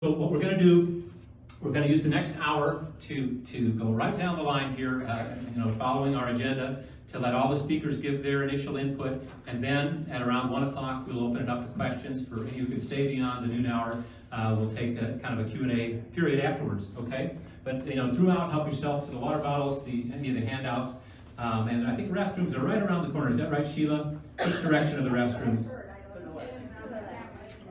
So what we're going to do, we're going to use the next hour to go right down the line here, following our agenda, to let all the speakers give their initial input, and then at around 1 o'clock we'll open it up to questions for any who can stay beyond the noon hour. We'll take a kind of a Q&A period afterwards, okay? But throughout, help yourself to the water bottles, any of the handouts, and I think restrooms are right around the corner. Is that right, Sheila? Which direction are the restrooms?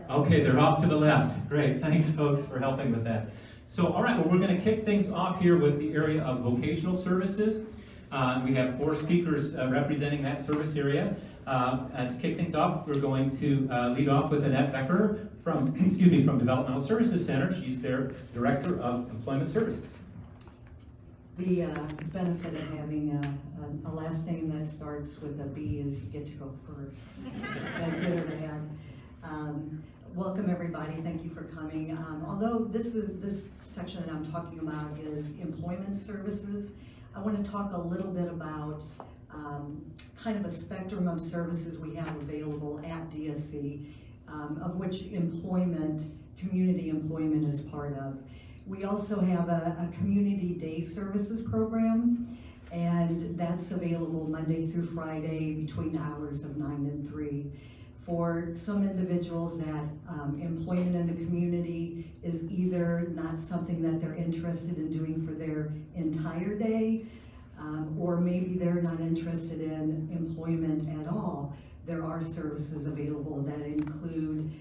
Okay, they're off to the left. Great, thanks folks for helping with that. So, all right, well, we're going to kick things off here with the area of vocational services. We have 4 speakers representing that service area. And to kick things off, we're going to lead off with Annette Becker from, from Developmental Services Center. She's their Director of Employment Services. The benefit of having a last name that starts with a B is you get to go first. Good or bad. Welcome everybody, thank you for coming. Although this section that I'm talking about is employment services, I want to talk a little bit about kind of a spectrum of services we have available at DSC, of which community employment is part of. We also have a community day services program, and that's available Monday through Friday between the hours of 9 and 3. For some individuals that employment in the community is either not something that they're interested in doing for their entire day, or maybe they're not interested in employment at all, there are services available that include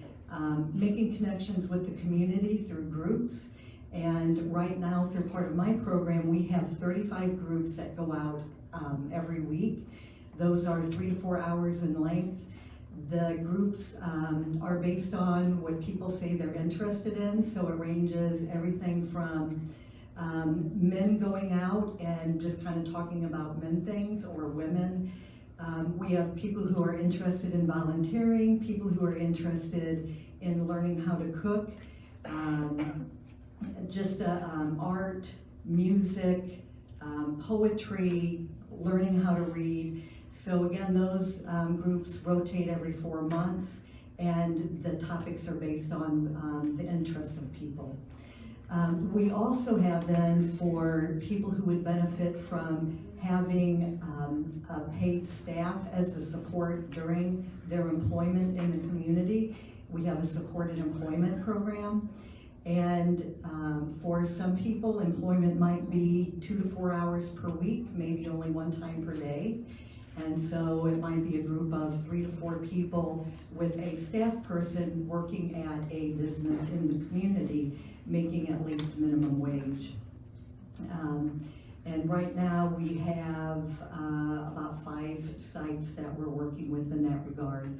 making connections with the community through groups. And right now, through part of my program, we have 35 groups that go out every week. Those are 3 to 4 hours in length. The groups are based on what people say they're interested in, so it ranges everything from men going out and just kind of talking about men things, or women. We have people who are interested in volunteering, people who are interested in learning how to cook, art, music, poetry, learning how to read. So again, those groups rotate every 4 months, and the topics are based on the interest of people. We also have then, for people who would benefit from having a paid staff as a support during their employment in the community, we have a supported employment program. And for some people, employment might be 2 to 4 hours per week, maybe only 1 time per day. And so it might be a group of 3 to 4 people with a staff person working at a business in the community, making at least minimum wage. And right now we have about 5 sites that we're working with in that regard.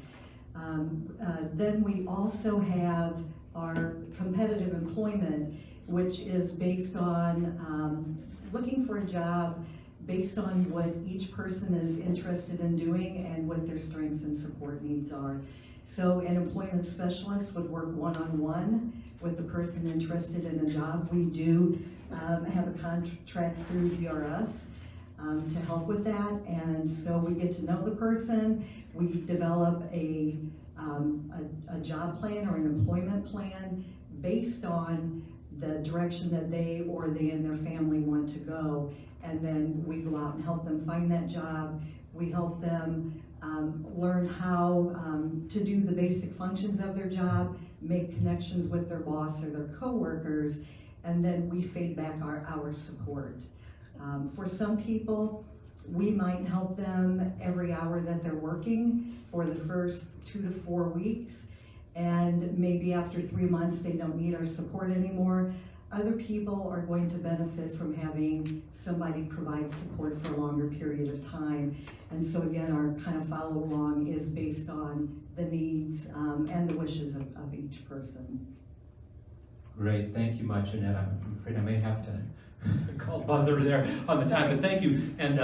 Then we also have our competitive employment, which is based on looking for a job based on what each person is interested in doing and what their strengths and support needs are. So an employment specialist would work one-on-one with the person interested in a job. We do have a contract through GRS to help with that, and so we get to know the person. We develop a job plan or an employment plan based on the direction that they and their family want to go. And then we go out and help them find that job. We help them learn how to do the basic functions of their job, make connections with their boss or their coworkers, and then we feed back our support. For some people, we might help them every hour that they're working for the first 2 to 4 weeks, and maybe after 3 months they don't need our support anymore. Other people are going to benefit from having somebody provide support for a longer period of time. And so again, our kind of follow along is based on the needs and the wishes of each person. Great, thank you much, Annette. I'm afraid I may have to call buzzer there on the time, but thank you. And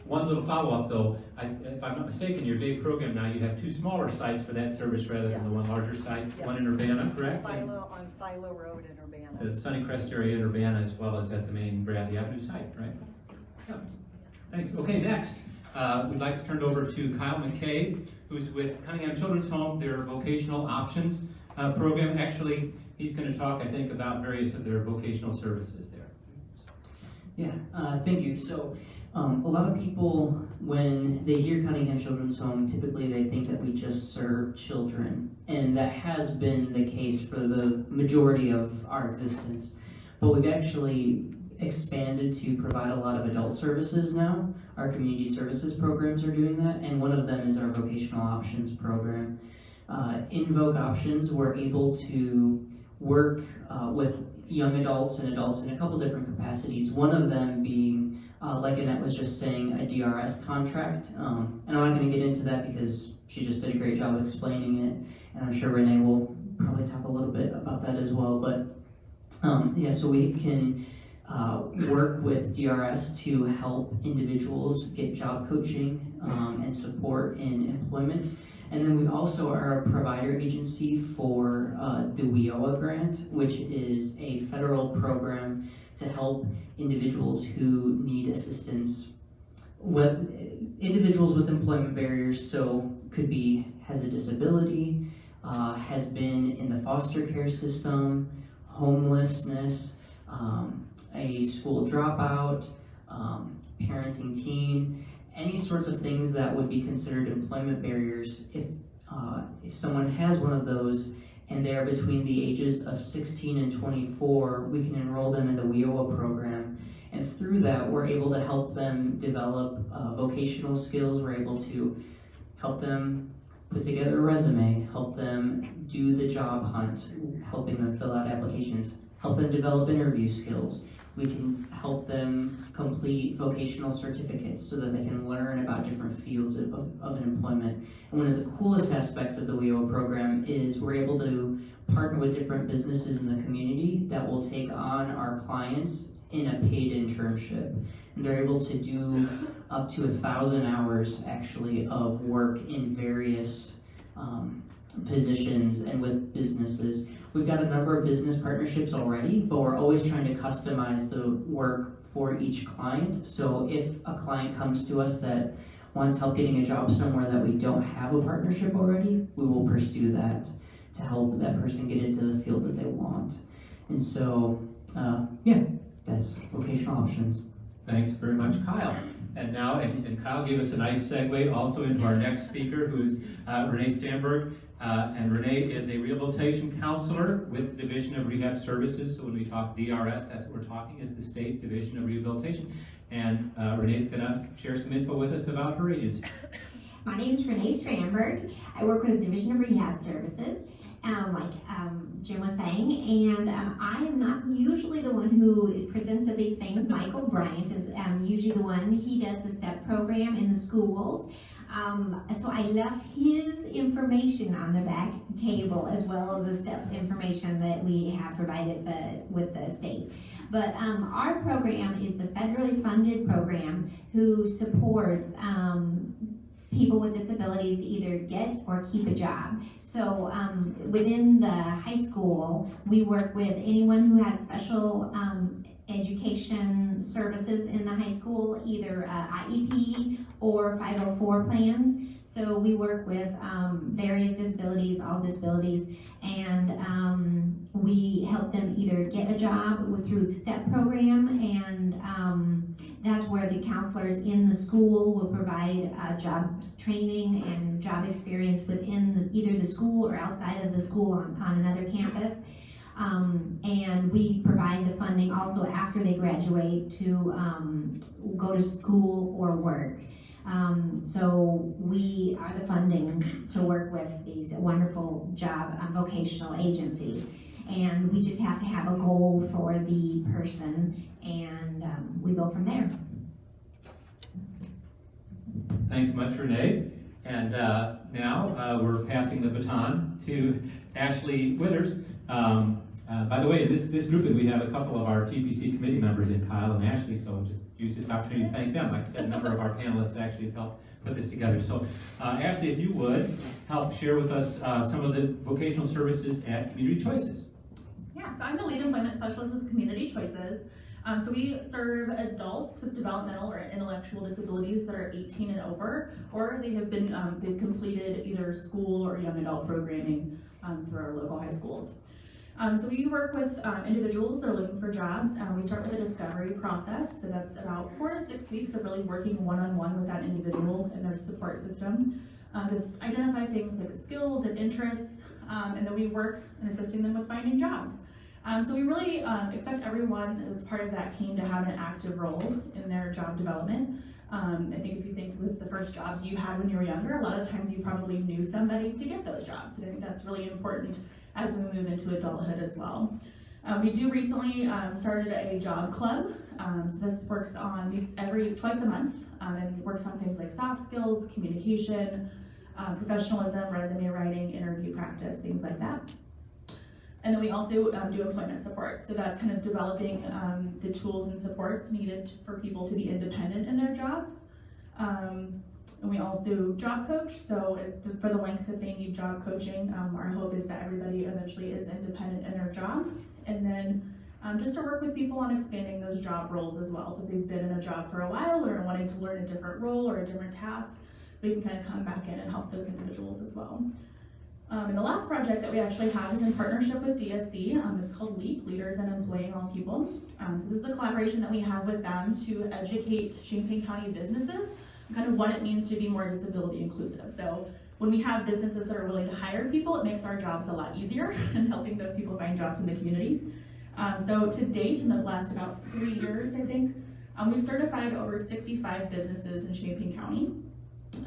one little follow-up though, if I'm not mistaken, your day program now, you have 2 smaller sites for that service rather than the one larger site. Yes. One in Urbana, correct? On Philo Road in Urbana. The Sunnycrest area in Urbana, as well as at the main Bradley Avenue site, right? Yeah. Thanks. Okay, next, we'd like to turn it over to Kyle McKay, who's with Cunningham Children's Home, their vocational options program. Actually, he's going to talk, I think, about various of their vocational services there. Yeah, thank you. So, a lot of people, when they hear Cunningham Children's Home, typically they think that we just serve children, and that has been the case for the majority of our existence. But we've actually expanded to provide a lot of adult services now. Our community services programs are doing that, and one of them is our vocational options program. In Voc Options, we're able to work with young adults and adults in a couple different capacities. One of them being, like Annette was just saying, a DRS contract. And I'm not going to get into that because she just did a great job explaining it, and I'm sure Renee will probably talk a little bit about that as well. But yeah, so we can work with DRS to help individuals get job coaching and support in employment. And then we also are a provider agency for the WIOA grant, which is a federal program to help individuals who need assistance. Individuals with employment barriers, so has a disability, has been in the foster care system, homelessness, a school dropout, parenting teen, any sorts of things that would be considered employment barriers. If someone has one of those and they are between the ages of 16 and 24, we can enroll them in the WIOA program. And through that, we're able to help them develop vocational skills. We're able to help them put together a resume, help them do the job hunt, helping them fill out applications, help them develop interview skills. We can help them complete vocational certificates so that they can learn about different fields of employment. And one of the coolest aspects of the WIOA program is we're able to partner with different businesses in the community that will take on our clients in a paid internship. And they're able to do up to 1,000 hours actually of work in various positions and with businesses. We've got a number of business partnerships already, but we're always trying to customize the work for each client. So if a client comes to us that wants help getting a job somewhere that we don't have a partnership already, we will pursue that to help that person get into the field that they want. And so, yeah, that's vocational options. Thanks very much, Kyle. And now, and Kyle gave us a nice segue also into our next speaker, who is Renee Stamberg. And Renee is a rehabilitation counselor with the Division of Rehab Services. So when we talk DRS, that's what we're talking, is the State Division of Rehabilitation. And Renee's gonna share some info with us about her agency. My name is Renee Stramberg. I work with the Division of Rehab Services, like Jim was saying, and I am not usually the one who presents at these things. Michael Bryant is usually the one. He does the STEP program in the schools. So I left his information on the back table, as well as the STEP information that we have provided with the state. But our program is the federally funded program who supports people with disabilities to either get or keep a job. So within the high school, we work with anyone who has special education services in the high school, either IEP or 504 plans. So we work with various disabilities, all disabilities, and we help them either get a job through the STEP program, and that's where the counselors in the school will provide job training and job experience within either the school or outside of the school on another campus. And we provide the funding also after they graduate to go to school or work. So we are the funding to work with these wonderful job vocational agencies. And we just have to have a goal for the person, and we go from there. Thanks much, Renee. And now we're passing the baton to Ashley Withers. By the way, this grouping, we have a couple of our TPC committee members in, Kyle and Ashley, so just use this opportunity to thank them. Like I said, a number of our panelists actually have helped put this together. So Ashley, if you would, help share with us some of the vocational services at Community Choices. Yeah, so I'm the lead employment specialist with Community Choices. So we serve adults with developmental or intellectual disabilities that are 18 and over, or they have been they've completed either school or young adult programming through our local high schools. So we work with individuals that are looking for jobs. We start with a discovery process. So that's about 4 to 6 weeks of really working one-on-one with that individual and their support system to identify things like skills and interests, and then we work in assisting them with finding jobs. So we really expect everyone that's part of that team to have an active role in their job development. I think if you think with the first jobs you had when you were younger, a lot of times you probably knew somebody to get those jobs. And I think that's really important as we move into adulthood as well. We do recently started a job club. So this works on, meets twice a month, and works on things like soft skills, communication, professionalism, resume writing, interview practice, things like that. And then we also do employment support. So that's kind of developing the tools and supports needed for people to be independent in their jobs. And we also job coach. So for the length that they need job coaching, our hope is that everybody eventually is independent in their job. And then just to work with people on expanding those job roles as well. So if they've been in a job for a while or wanting to learn a different role or a different task, we can kind of come back in and help those individuals as well. And the last project that we actually have is in partnership with DSC. It's called LEAP, Leaders in Employing All People. So this is a collaboration that we have with them to educate Champaign County businesses on kind of what it means to be more disability inclusive. So when we have businesses that are willing to hire people, it makes our jobs a lot easier in helping those people find jobs in the community. So to date, in the last about 3 years, I think, we've certified over 65 businesses in Champaign County.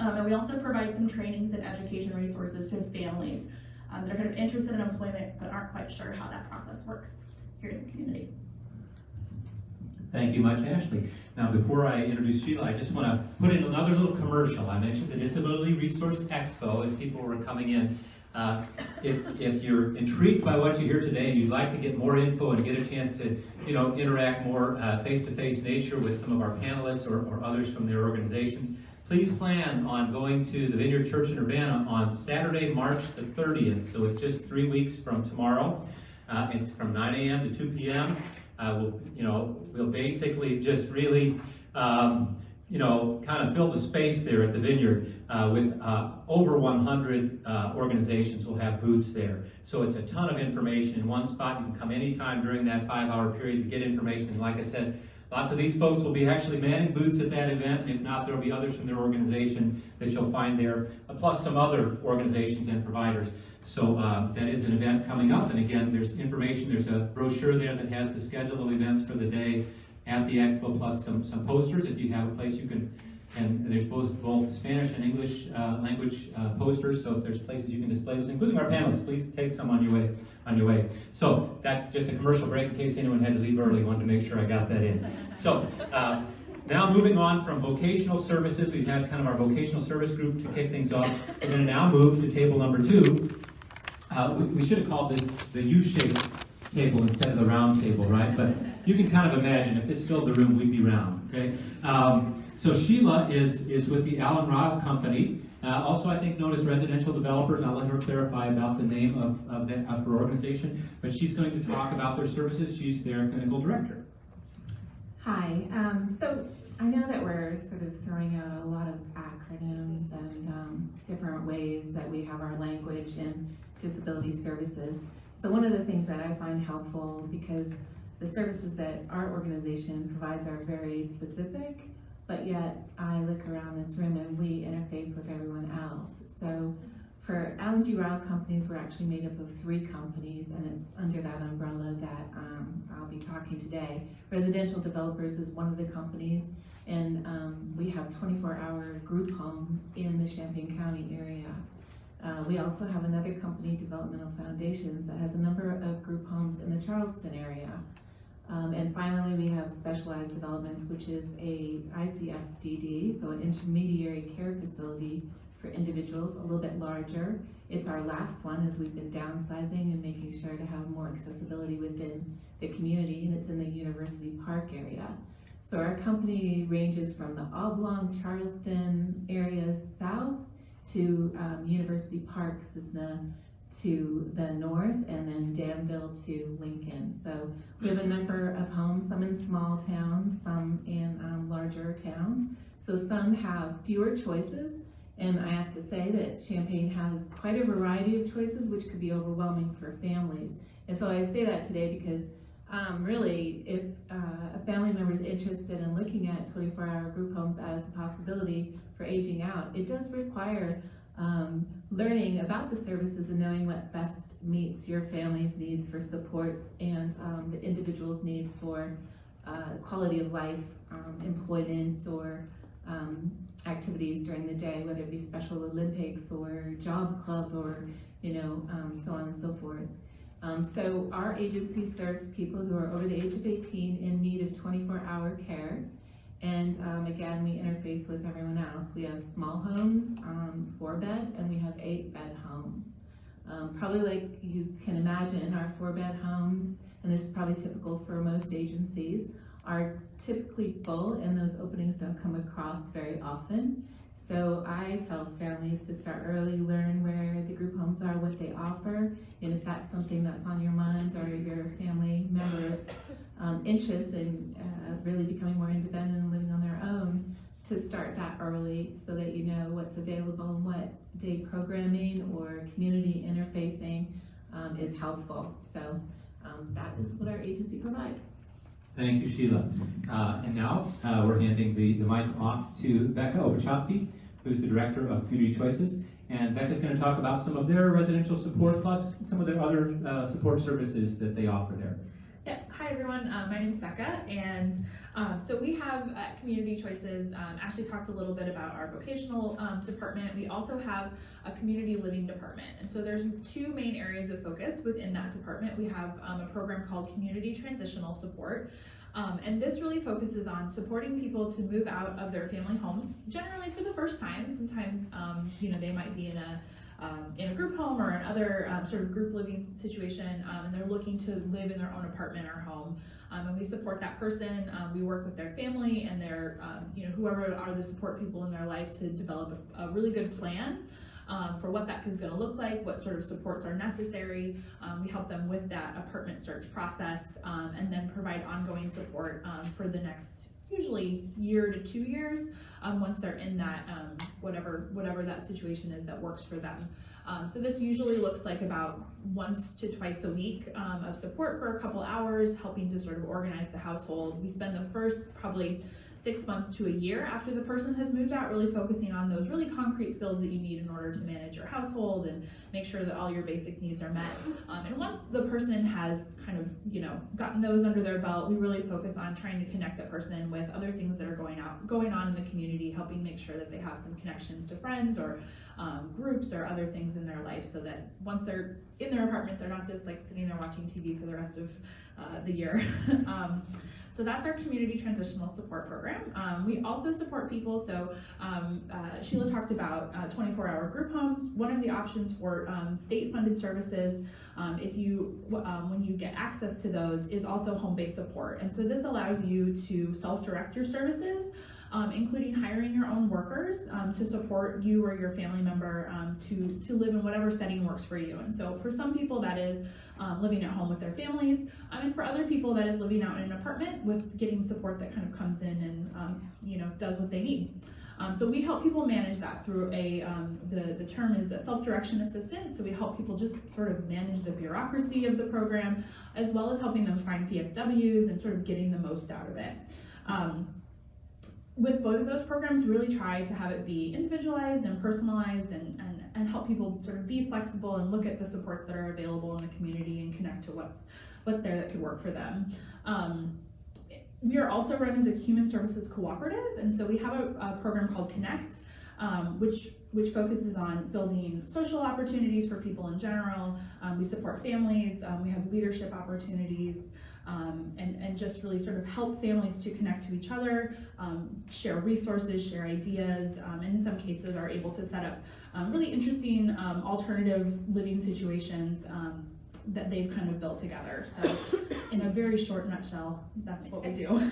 And we also provide some trainings and education resources to families that are kind of interested in employment but aren't quite sure how that process works here in the community. Thank you much, Ashley. Now, before I introduce Sheila, I just want to put in another little commercial. I mentioned the Disability Resource Expo as people were coming in. If you're intrigued by what you hear today and you'd like to get more info and get a chance to, interact more face-to-face nature with some of our panelists or others from their organizations, please plan on going to the Vineyard Church in Urbana on Saturday, March the 30th. So it's just 3 weeks from tomorrow. It's from 9 a.m. to 2 p.m. We'll basically just really, kind of fill the space there at the Vineyard with over 100 organizations will have booths there. So it's a ton of information in one spot. You can come anytime during that 5-hour period to get information. And like I said, lots of these folks will be actually manning booths at that event, and if not, there will be others from their organization that you'll find there, plus some other organizations and providers. So that is an event coming up, and again, there's information, there's a brochure there that has the schedule of events for the day at the Expo, plus some posters. If you have a place you can, and there's both Spanish and English language posters, so if there's places you can display those, including our panelists, please take some on your way. So that's just a commercial break in case anyone had to leave early. Wanted to make sure I got that in. So now moving on from vocational services, we've had kind of our vocational service group to kick things off. We're going to now move to table number 2. We should have called this the U-shaped table instead of the round table, right? But you can kind of imagine if this filled the room, we'd be round, okay? So Sheila is with the Allen Ryle Company, also I think known as Residential Developers. I'll let her clarify about the name of her organization, but she's going to talk about their services. She's their clinical director. Hi, so I know that we're sort of throwing out a lot of acronyms and different ways that we have our language in disability services. So one of the things that I find helpful, because the services that our organization provides are very specific, but yet I look around this room and we interface with everyone else. So for Allen G. Ryle Companies, we're actually made up of 3 companies, and it's under that umbrella that I'll be talking today. Residential Developers is one of the companies, and we have 24-hour group homes in the Champaign County area. We also have another company, Developmental Foundations, that has a number of group homes in the Charleston area. And finally, we have Specialized Developments, which is a ICFDD, so an intermediary care facility for individuals, a little bit larger. It's our last one, as we've been downsizing and making sure to have more accessibility within the community, and it's in the University Park area. So our company ranges from the oblong Charleston area south to University Park, Cessna to the north, and then Danville to Lincoln. So we have a number of homes, some in small towns, some in larger towns. So some have fewer choices, And I have to say that Champaign has quite a variety of choices, which could be overwhelming for families. And so I say that today because really, if a family member is interested in looking at 24-hour group homes as a possibility for aging out, it does require learning about the services and knowing what best meets your family's needs for supports and the individual's needs for quality of life, employment, or activities during the day, whether it be Special Olympics or job club or so on and so forth. So our agency serves people who are over the age of 18 in need of 24-hour care. And again, we interface with everyone else. We have small homes, 4-bed, and we have 8-bed homes. Probably like you can imagine, our 4-bed homes, and this is probably typical for most agencies, are typically full, and those openings don't come across very often. So I tell families to start early, learn where the group homes are, what they offer, and if that's something that's on your mind or your family members' interest in really becoming more independent and living on their own, to start that early so that you know what's available and what day programming or community interfacing is helpful. So that is what our agency provides. Thank you, Sheila. And now we're handing the mic off to Becca Obuchowski, who's the Director of Community Choices. And Becca's going to talk about some of their residential support plus some of their other support services that they offer there. Yeah. Hi everyone, my name is Becca, and so we have Community Choices. Ashley talked a little bit about our vocational department. We also have a community living department, and so there's 2 main areas of focus within that department. We have a program called Community Transitional Support, and this really focuses on supporting people to move out of their family homes, generally for the first time. Sometimes they might be in a group home or another sort of group living situation, and they're looking to live in their own apartment or home. And we support that person. We work with their family and their, whoever are the support people in their life to develop a really good plan for what that is going to look like, what sort of supports are necessary. We help them with that apartment search process, and then provide ongoing support for the next usually year to 2 years, once they're in that whatever that situation is that works for them. So this usually looks like about once to twice a week of support for a couple hours, helping to sort of organize the household. We spend the first probably 6 months to a year after the person has moved out, really focusing on those really concrete skills that you need in order to manage your household and make sure that all your basic needs are met. And once the person has kind of, gotten those under their belt, we really focus on trying to connect that person with other things that are going on in the community, helping make sure that they have some connections to friends or groups or other things in their life, so that once they're in their apartment, they're not just like sitting there watching TV for the rest of the year. So that's our Community Transitional Support Program. We also support people, so Sheila talked about 24-hour group homes. One of the options for state-funded services, when you get access to those, is also home-based support. And so this allows you to self-direct your services, including hiring your own workers to support you or your family member to live in whatever setting works for you. And so for some people that is living at home with their families, and for other people that is living out in an apartment with getting support that kind of comes in and does what they need. So we help people manage that through the term is a self-direction assistant. So we help people just sort of manage the bureaucracy of the program, as well as helping them find PSWs and sort of getting the most out of it. With both of those programs, really try to have it be individualized and personalized and help people sort of be flexible and look at the supports that are available in the community and connect to what's there that could work for them. We are also run as a human services cooperative, and so we have a program called Connect, which focuses on building social opportunities for people in general. We support families, we have leadership opportunities, and just really sort of help families to connect to each other, share resources, share ideas, and in some cases are able to set up really interesting alternative living situations that they've kind of built together. So in a very short nutshell, that's what we do.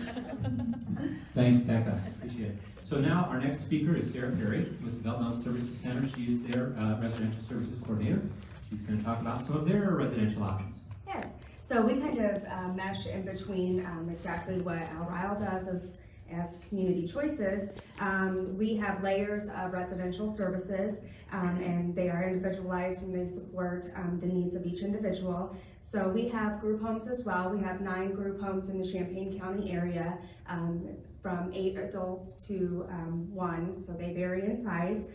Thanks, Becca. Appreciate it. So now our next speaker is Sarah Perry with Developmental Services Center. She's their residential services coordinator. She's going to talk about some of their residential options. Yes. So we kind of mesh in between exactly what Al Ryle does as community choices, we have layers of residential services, and they are individualized and they support the needs of each individual. So we have group homes as well. We have 9 group homes in the Champaign County area, from 8 adults to 1, so they vary in size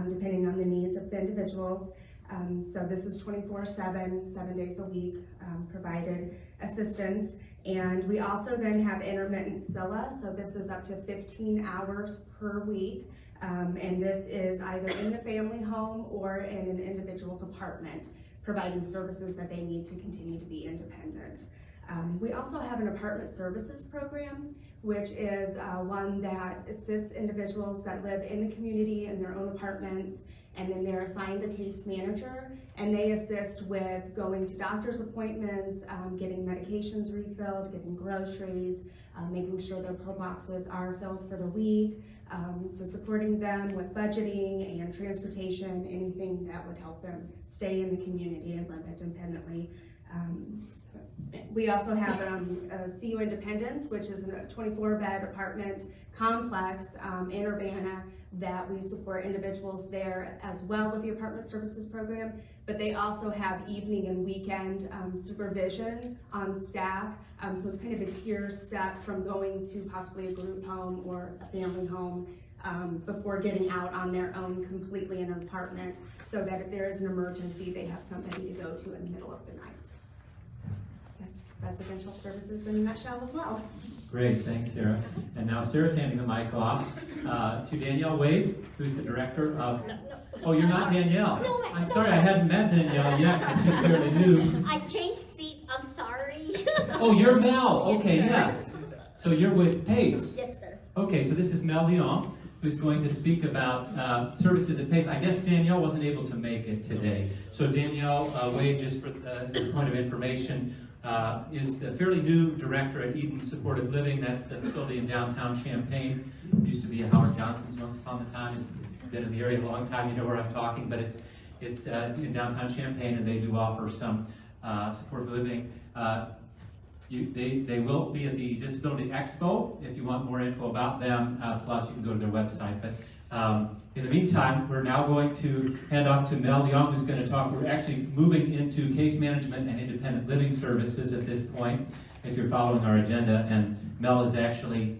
depending on the needs of the individuals. So this is 24/7, 7 days a week, provided assistance. And we also then have intermittent SILA, so this is up to 15 hours per week. And this is either in the family home or in an individual's apartment, providing services that they need to continue to be independent. We also have an apartment services program, which is one that assists individuals that live in the community in their own apartments, and then they're assigned a case manager, and they assist with going to doctor's appointments, getting medications refilled, getting groceries, making sure their pill boxes are filled for the week, so supporting them with budgeting and transportation, anything that would help them stay in the community and live independently. We also have CU Independence, which is a 24-bed apartment complex in Urbana that we support individuals there as well with the apartment services program, but they also have evening and weekend supervision on staff. So it's kind of a tier step from going to possibly a group home or a family home before getting out on their own completely in an apartment, so that if there is an emergency, they have somebody to go to in the middle of the night. That's residential services in a nutshell as well. Great, thanks, Sarah. And now Sarah's handing the mic off to Danielle Wade, who's the director of... Oh, you're not Danielle. No, I'm sorry, I hadn't met Danielle yet because she's fairly new. I changed seat, I'm sorry. Oh, you're Mel. Okay, yes. So you're with PACE. Yes, sir. Okay, so this is Mel Leon, who's going to speak about services at PACE. I guess Danielle wasn't able to make it today. So Danielle Wade, just for the point of information, is the fairly new director at Eden Supportive Living. That's the facility in downtown Champaign. Used to be a Howard Johnson's once upon a time. It's been in the area a long time, you know where I'm talking, but it's in downtown Champaign, and they do offer some supportive living. They will be at the Disability Expo if you want more info about them, plus you can go to their website. But in the meantime, we're now going to hand off to Mel Leon, who's going to talk. We're actually moving into case management and independent living services at this point, if you're following our agenda. And Mel is actually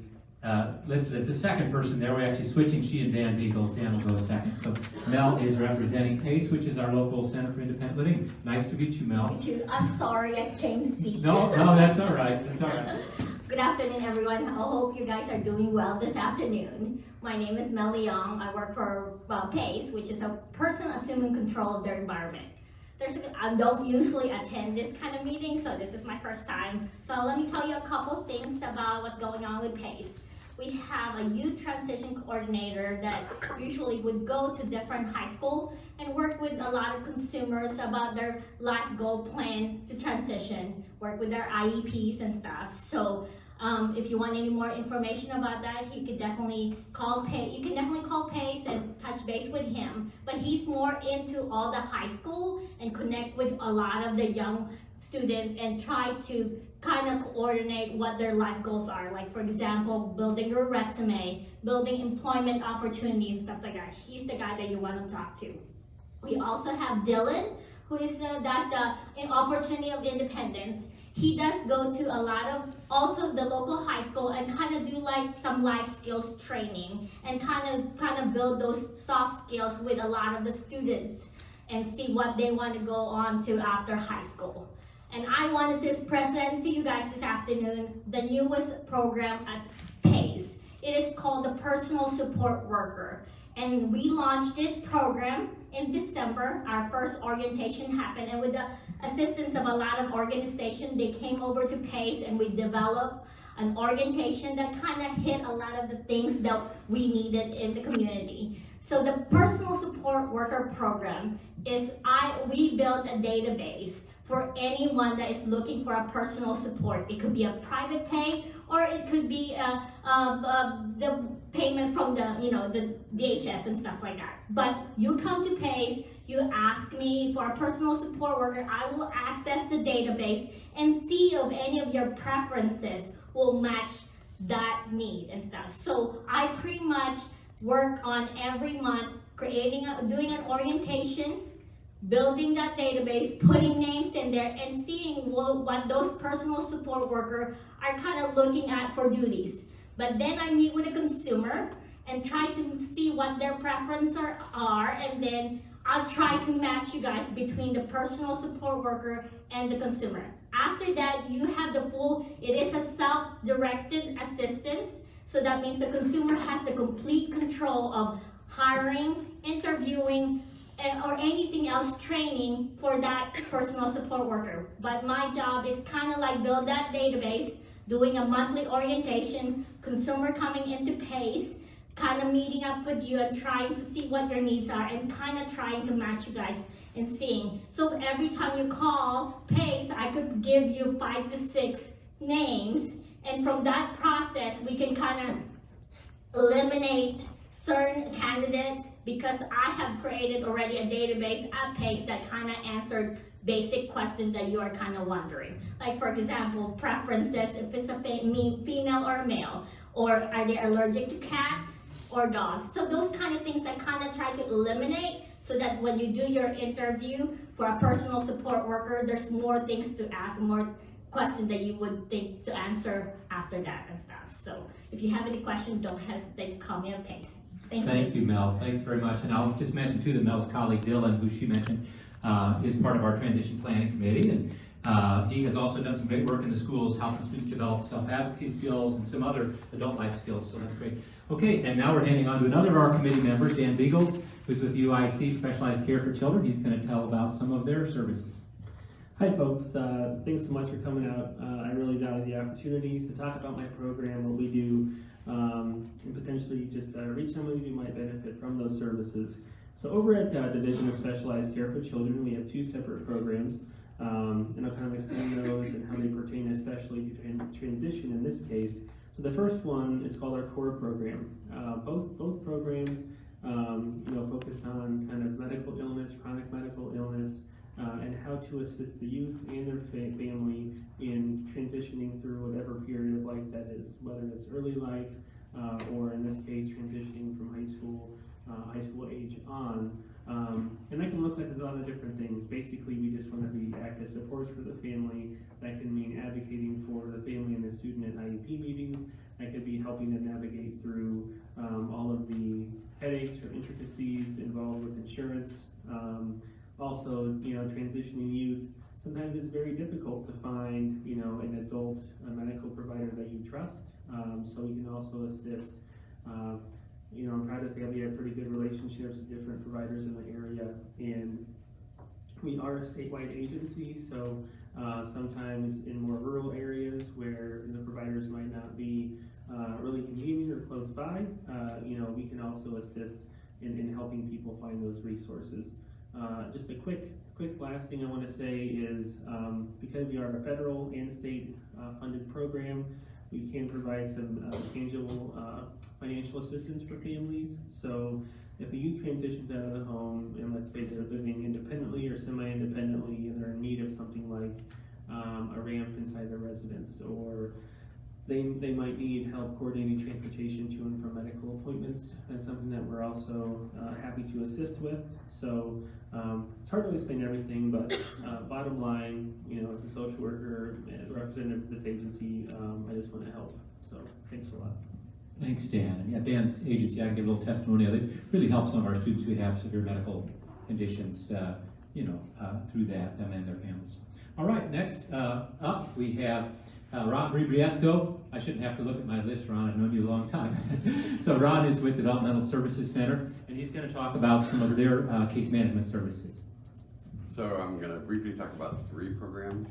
listed as the second person there. We're actually switching she and Dan Beagles. Dan will go second. So Mel is representing PACE, which is our local Center for Independent Living. Nice to meet you, Mel. Me too. I'm sorry, I changed seat. No, that's all right. That's all right. Good afternoon, everyone. I hope you guys are doing well this afternoon. My name is Mel Leong. I work for PACE, which is a person assuming control of their environment. I don't usually attend this kind of meeting, so this is my first time. So let me tell you a couple things about what's going on with PACE. We have a youth transition coordinator that usually would go to different high schools and work with a lot of consumers about their life goal plan to transition, work with their IEPs and stuff. So if you want any more information about that, you can definitely call PACE. You can definitely call PACE and touch base with him. But he's more into all the high school and connect with a lot of the young students and try to kind of coordinate what their life goals are. Like, for example, building your resume, building employment opportunities, stuff like that. He's the guy that you want to talk to. We also have Dylan, who is that's the opportunity of independence. He does go to a lot of also the local high school and kind of do like some life skills training and kind of build those soft skills with a lot of the students and see what they want to go on to after high school. And I wanted to present to you guys this afternoon the newest program at PACE. It is called the Personal Support Worker. And we launched this program in December. Our first orientation happened, and with the assistance of a lot of organizations, they came over to PACE and we developed an orientation that kind of hit a lot of the things that we needed in the community. So the Personal Support Worker program is, we built a database for anyone that is looking for a personal support. It could be a private pay, or it could be the payment from the DHS and stuff like that. But you come to PACE, you ask me for a personal support worker, I will access the database and see if any of your preferences will match that need and stuff. So I pretty much work on every month doing an orientation, building that database, putting names in there, and seeing what those personal support workers are kind of looking at for duties. But then I meet with a consumer and try to see what their preferences are, and then I'll try to match you guys between the personal support worker and the consumer. After that, you have it is a self-directed assistance, so that means the consumer has the complete control of hiring, interviewing, or anything else, training for that personal support worker. But my job is kind of like build that database, doing a monthly orientation, consumer coming into PACE, kind of meeting up with you and trying to see what your needs are and kind of trying to match you guys and seeing. So every time you call PACE, I could give you 5 to 6 names, and from that process, we can kind of eliminate certain candidates because I have created already a database at PACE that kind of answered basic questions that you are kind of wondering. Like, for example, preferences, if it's a female or a male, or are they allergic to cats or dogs? So those kind of things I kind of try to eliminate so that when you do your interview for a personal support worker, there's more things to ask, more questions that you would think to answer after that and stuff. So if you have any questions, don't hesitate to call me on PACE. Thank you, Mel. Thanks very much. And I'll just mention too that Mel's colleague Dylan, who she mentioned, is part of our transition planning committee, and he has also done some great work in the schools helping students develop self-advocacy skills and some other adult life skills, so that's great. Okay, and now we're handing on to another of our committee members, Dan Beagles, who's with UIC Specialized Care for Children. He's going to tell about some of their services. Hi folks, thanks so much for coming out. I really value the opportunities to talk about my program, what we do, and potentially just reach somebody who might benefit from those services. So over at Division of Specialized Care for Children, we have 2 separate programs, and I'll kind of explain those and how they pertain especially to transition in this case. So the first one is called our core program. Both programs focus on kind of medical illness, chronic medical illness, and how to assist the youth and their family in transitioning through whatever period of life that is, whether it's early life or in this case transitioning from high school age on. And that can look like a lot of different things. Basically, we just want to act as supports for the family. That can mean advocating for the family and the student at IEP meetings. That could be helping them navigate through all of the headaches or intricacies involved with insurance. Also, transitioning youth, sometimes it's very difficult to find, an adult medical provider that you trust. So we can also assist. I'm proud to say we have pretty good relationships with different providers in the area, and we are a statewide agency, so sometimes in more rural areas where the providers might not be really convenient or close by, we can also assist in helping people find those resources. Just a quick last thing I want to say is because we are a federal and state funded program, we can provide some tangible financial assistance for families. So if a youth transitions out of the home and let's say they're living independently or semi-independently and they're in need of something like a ramp inside their residence, or they might need help coordinating transportation to and from medical appointments, that's something that we're also happy to assist with. So it's hard to explain everything, but bottom line, as a social worker and representative of this agency, I just want to help. So thanks a lot. Thanks, Dan. And yeah, Dan's agency, I can give a little testimonial. It really helps some of our students who have severe medical conditions, through that, them and their families. All right, next up we have Ron Bribriesco. I shouldn't have to look at my list, Ron. I've known you a long time. So Ron is with Developmental Services Center, and he's going to talk about some of their case management services. So I'm going to briefly talk about 3 programs.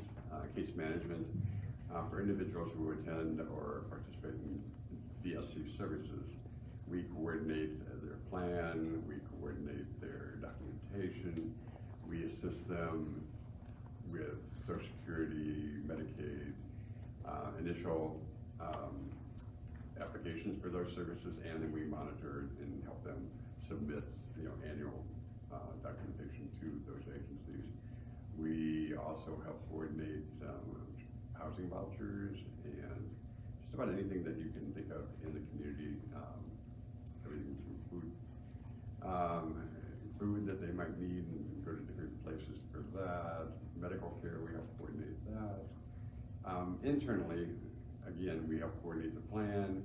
Case management for individuals who attend or participate in DSC services. We coordinate their plan, we coordinate their documentation, we assist them with Social Security, Medicaid, initial applications for those services, and then we monitor and help them submit annual documentation to those agencies. We also help coordinate housing vouchers and just about anything that you can think of in the community, everything from food that they might need and go to different places for that, medical care, we help coordinate that. Internally, again, we help coordinate the plan.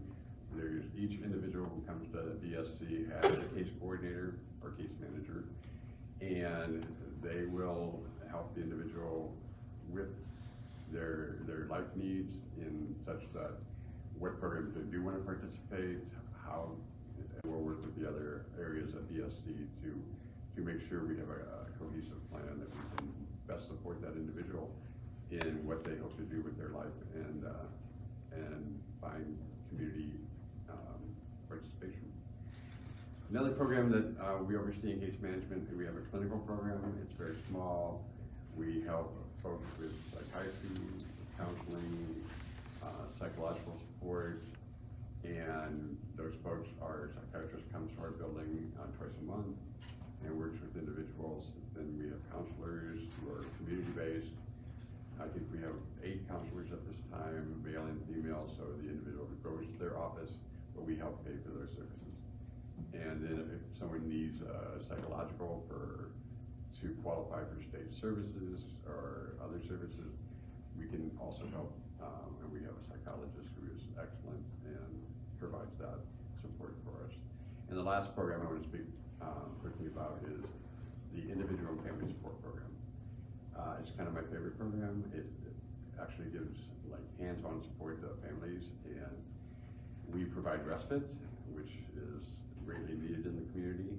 There's each individual who comes to DSC has a case coordinator or case manager, and they will help the individual with their life needs in such that what programs they do want to participate, how, and we'll work with the other areas of DSC to make sure we have a cohesive plan that we can best support that individual in what they hope to do with their life and find community participation. Another program that we oversee in case management, we have a clinical program. It's very small. We help folks with psychiatry, counseling, psychological support, and those folks, our psychiatrist comes to our building twice a month and works with individuals. Then we have counselors who are community-based. I think we have 8 counselors at this time, male and female, so the individual goes to their office, but we help pay for those services. And then if someone needs psychological to qualify for state services or other services, we can also help, and we have a psychologist who is excellent and provides that support for us. And the last program I want to speak quickly about is the individual and family support program. It's kind of my favorite program. It actually gives like hands-on support to families, and we provide respite, which is greatly needed in the community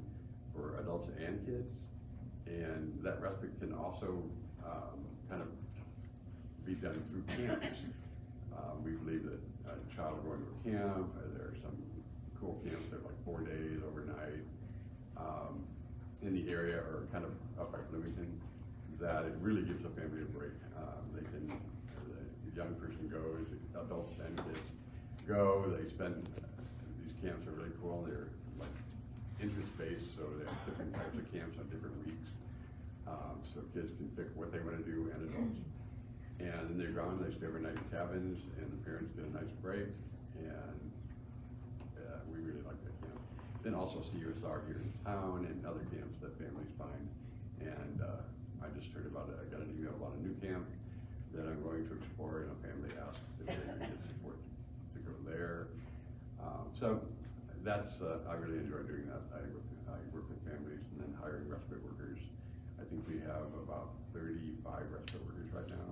for adults and kids. And that respite can also kind of be done through camps. We believe that a child going to a camp, there are some cool camps that are like 4 days overnight in the area or kind of up by Bloomington, that it really gives a family a break. The young person goes, adults and kids go, they spend, these camps are really cool, they're like interest-based, so they have different types of camps on different weeks. So kids can pick what they want to do and adults. And then they're gone, they stay overnight in cabins, and the parents get a nice break, and we really like that camp. Then also CUSR here in town and other camps that families find. And I just heard about it, I got an email about a new camp that I'm going to explore, and a family asked if they could get support to go there. So that's, I really enjoy doing that. I work with families and then hiring respite workers. I think we have about 35 respite workers right now,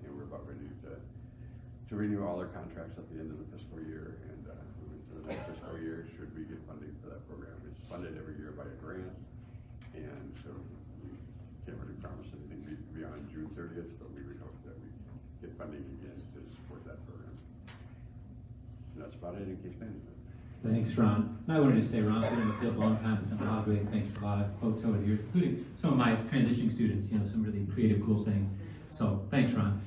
and we're about ready to renew all our contracts at the end of the fiscal year and move into the next fiscal year should we get funding for that program. It's funded every year by a grant, and so we can't really promise anything beyond June 30th, but we would hope that we get funding again to support that program. And that's about it in case management. Thanks, Ron. And I wanted to say, Ron's been in the field a long time, has done a lot of great things for a lot of folks over the years, including some of my transitioning students, some really creative, cool things. So thanks, Ron.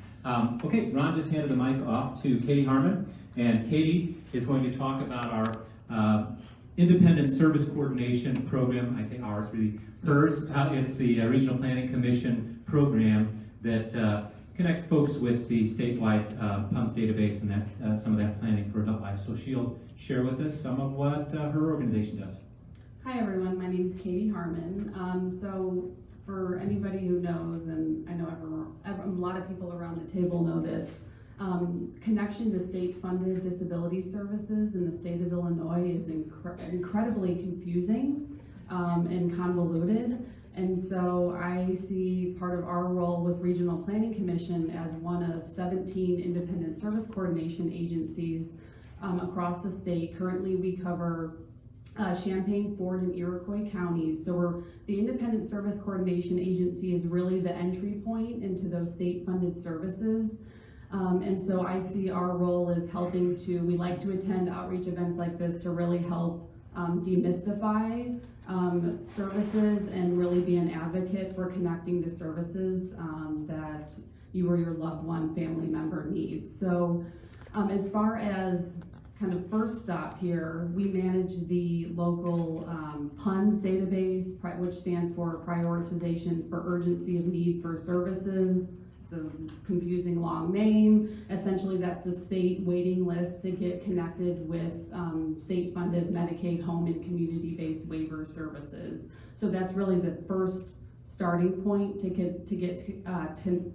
Okay, Ron just handed the mic off to Katie Harmon, and Katie is going to talk about our Independent Service Coordination Program. I say ours, really hers. It's the Regional Planning Commission program that connects folks with the statewide PUNS database and that some of that planning for adult life. So she'll share with us some of what her organization does. Hi everyone, my name is Katie Harmon. So for anybody who knows, and I know a lot of people around the table know this, connection to state-funded disability services in the state of Illinois is incredibly confusing and convoluted. And so I see part of our role with Regional Planning Commission as one of 17 independent service coordination agencies across the state. Currently we cover Champaign, Ford, and Iroquois counties. So the Independent Service Coordination Agency is really the entry point into those state-funded services. And so I see our role as helping we like to attend outreach events like this to really help demystify services and really be an advocate for connecting to services that you or your loved one family member needs. So as far as kind of first stop here, we manage the local PUNS database, which stands for Prioritization for Urgency of Need for Services. It's a confusing long name. Essentially, that's the state waiting list to get connected with state-funded Medicaid home and community-based waiver services. So that's really the first starting point to get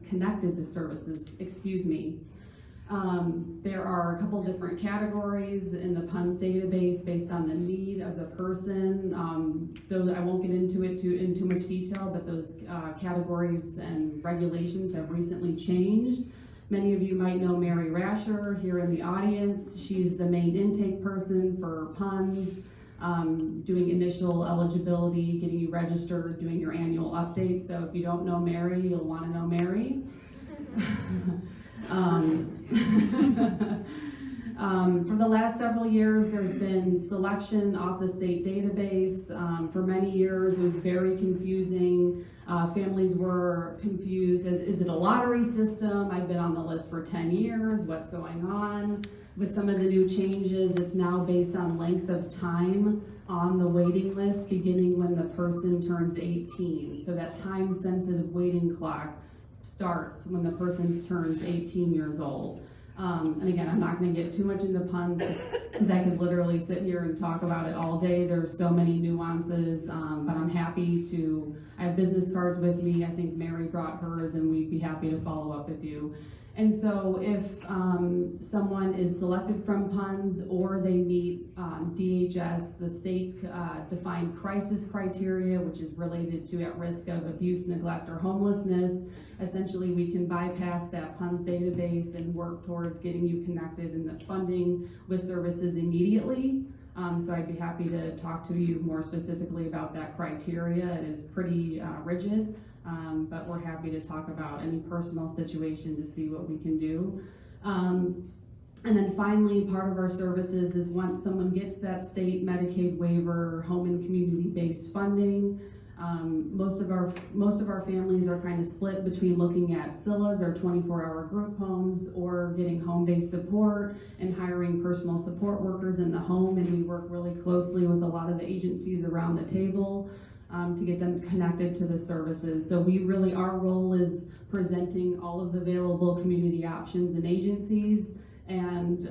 connected to services. Excuse me. There are a couple different categories in the PUNS database based on the need of the person. Those I won't get into it in too much detail, but those categories and regulations have recently changed. Many of you might know Mary Rasher here in the audience. She's the main intake person for PUNS, doing initial eligibility, getting you registered, doing your annual updates. So if you don't know Mary, you'll want to know Mary. For the last several years, there's been selection off the state database. For many years, it was very confusing. Families were confused as, is it a lottery system? I've been on the list for 10 years, what's going on? With some of the new changes, it's now based on length of time on the waiting list, beginning when the person turns 18. So that time-sensitive waiting clock starts when the person turns 18 years old. And again, I'm not going to get too much into PUNS because I could literally sit here and talk about it all day. There's so many nuances, but I'm happy to, I have business cards with me. I think Mary brought hers, and we'd be happy to follow up with you. And so if someone is selected from PUNS or they meet DHS, the state's defined crisis criteria, which is related to at risk of abuse, neglect, or homelessness, essentially we can bypass that PUNS database and work towards getting you connected in the funding with services immediately. So I'd be happy to talk to you more specifically about that criteria. It is pretty rigid. But we're happy to talk about any personal situation to see what we can do. And then finally, part of our services is once someone gets that state Medicaid waiver, home and community-based funding, most of our families are kind of split between looking at SILAs or 24-hour group homes or getting home-based support and hiring personal support workers in the home, and we work really closely with a lot of the agencies around the table to get them connected to the services. So we really, our role is presenting all of the available community options and agencies and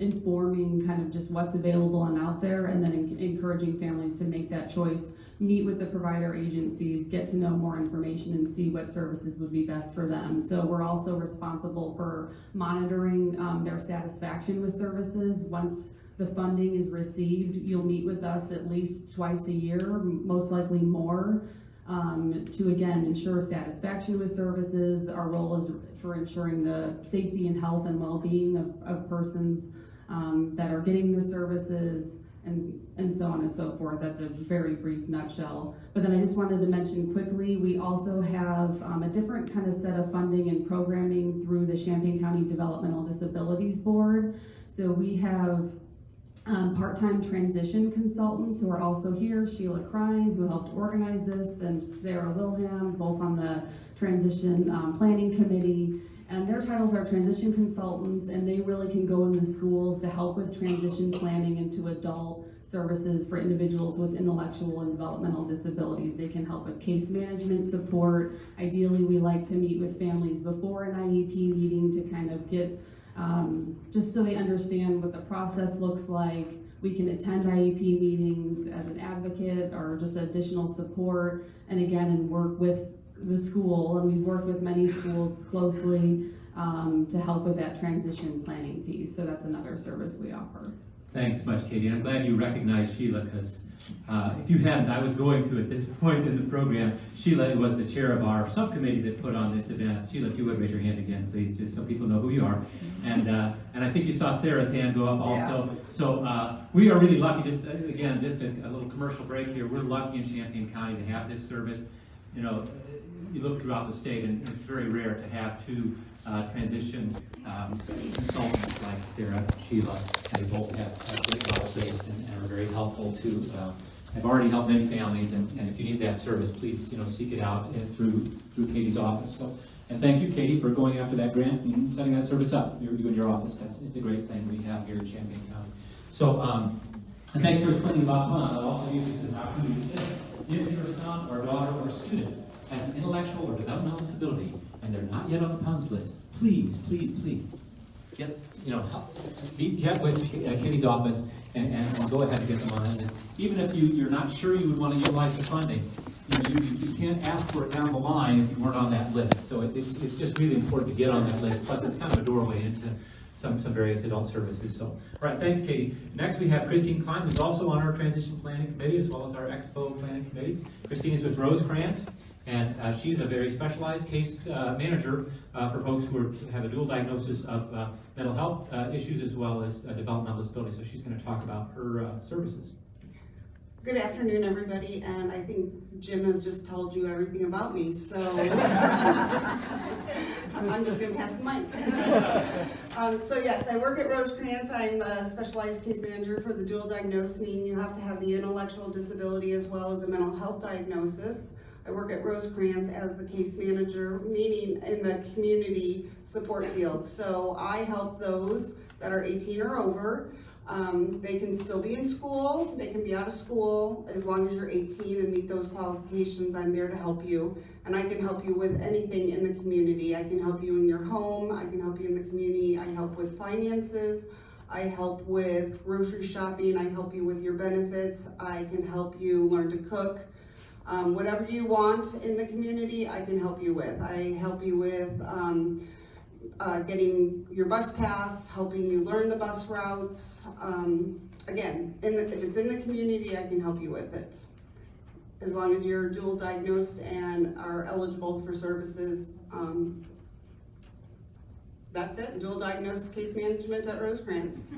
informing kind of just what's available and out there, and then encouraging families to make that choice, meet with the provider agencies, get to know more information and see what services would be best for them. So we're also responsible for monitoring their satisfaction with services. Once the funding is received, you'll meet with us at least twice a year, most likely more, to again ensure satisfaction with services. Our role is for ensuring the safety and health and well-being of persons that are getting the services, and so on and so forth. That's a very brief nutshell. But then I just wanted to mention quickly, we also have a different kind of set of funding and programming through the Champaign County Developmental Disabilities Board. So we have part-time transition consultants who are also here, Sheila Krein, who helped organize this, and Sarah Wilhelm, both on the transition planning committee. And their titles are transition consultants, and they really can go in the schools to help with transition planning into adult services for individuals with intellectual and developmental disabilities. They can help with case management support. Ideally, we like to meet with families before an IEP meeting to kind of get just so they understand what the process looks like. We can attend IEP meetings as an advocate or just additional support, and again, and work with the school, and we've worked with many schools closely to help with that transition planning piece. So that's another service we offer. Thanks much, Katie. I'm glad you recognized Sheila, because if you hadn't, I was going to at this point in the program. Sheila was the chair of our subcommittee that put on this event. Sheila, if you would raise your hand again, please, just so people know who you are. And I think you saw Sarah's hand go up also. Yeah. So we are really lucky. Just again, just a little commercial break here. We're lucky in Champaign County to have this service. You know, you look throughout the state, and it's very rare to have two transition consultants like Sarah, Sheila, and they both have great knowledge base and are very helpful to. Have already helped many families, and if you need that service, please seek it out through Katie's office. So, and thank you, Katie, for going after that grant and setting that service up. You in your office. It's a great thing we have here in Champaign County. So, and thanks for explaining about fun. I'll also use this as an opportunity to say, if your son or daughter or student has an intellectual or developmental disability and they're not yet on the PUNS list, please, please, please, get with Katie's office and go ahead and get them on that list. Even if you're not sure you would want to utilize the funding, you can't ask for it down the line if you weren't on that list. So it's just really important to get on that list. Plus, it's kind of a doorway into some various adult services. So, all right, thanks, Katie. Next, we have Christine Klein, who's also on our transition planning committee as well as our expo planning committee. Christine is with Rosecrans, and she's a very specialized case manager for folks who have a dual diagnosis of mental health issues as well as developmental disability. So she's going to talk about her services. Good afternoon, everybody, and I think Jim has just told you everything about me, so I'm just going to pass the mic. So yes, I work at Rosecrans. I'm a specialized case manager for the dual diagnosis, meaning you have to have the intellectual disability as well as a mental health diagnosis. I work at Rosecrans as the case manager, meaning in the community support field. So I help those that are 18 or over. They can still be in school, they can be out of school, as long as you're 18 and meet those qualifications. I'm there to help you, and I can help you with anything in the community. I can help you in your home, I can help you in the community, I help with finances, I help with grocery shopping, I help you with your benefits, I can help you learn to cook. Whatever you want in the community, I can help you with. I help you with getting your bus pass, helping you learn the bus routes. Again, if it's in the community, I can help you with it. As long as you're dual diagnosed and are eligible for services. That's it, dual diagnosed case management at Rosecrans.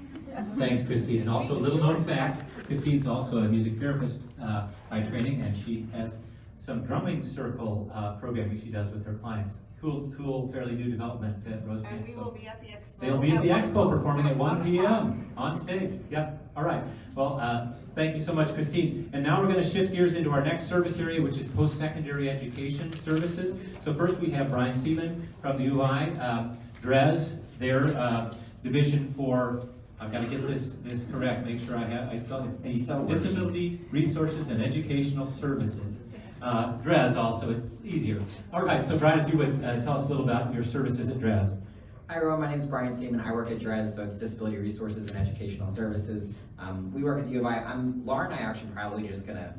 Thanks, Christine. And also a little known fact, Christine's also a music therapist by training, and she has some drumming circle programming she does with her clients. Cool, fairly new development at Rosecrans. And we will be at the expo. They'll be at the expo performing at 1 p.m. on stage. Yep. All right. Well, thank you so much, Christine. And now we're going to shift gears into our next service area, which is post-secondary education services. So first we have Brian Seaman from the UI, DRES, their division for, I've got to get this correct, make sure I spell it. It's the Disability Resources and Educational Services. DRES also, it's easier. All right, so Brian, if you would tell us a little about your services at DRES. Hi everyone, my name is Brian Seaman. I work at DRES, so it's Disability Resources and Educational Services. We work at the U of I. Laura and I are actually probably just gonna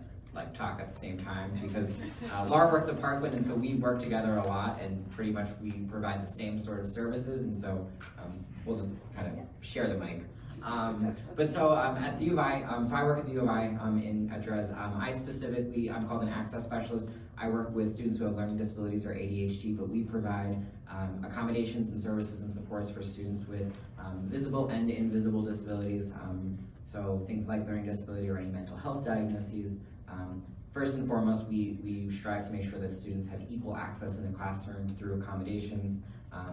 talk at the same time because Laura works at Parkland, and so we work together a lot, and pretty much we provide the same sort of services, and so we'll just kind of share the mic. At the U of I, so I work at the U of I at DRES. I'm called an access specialist. I work with students who have learning disabilities or ADHD, but we provide accommodations and services and supports for students with visible and invisible disabilities. So things like learning disability or any mental health diagnoses. First and foremost, we strive to make sure that students have equal access in the classroom through accommodations.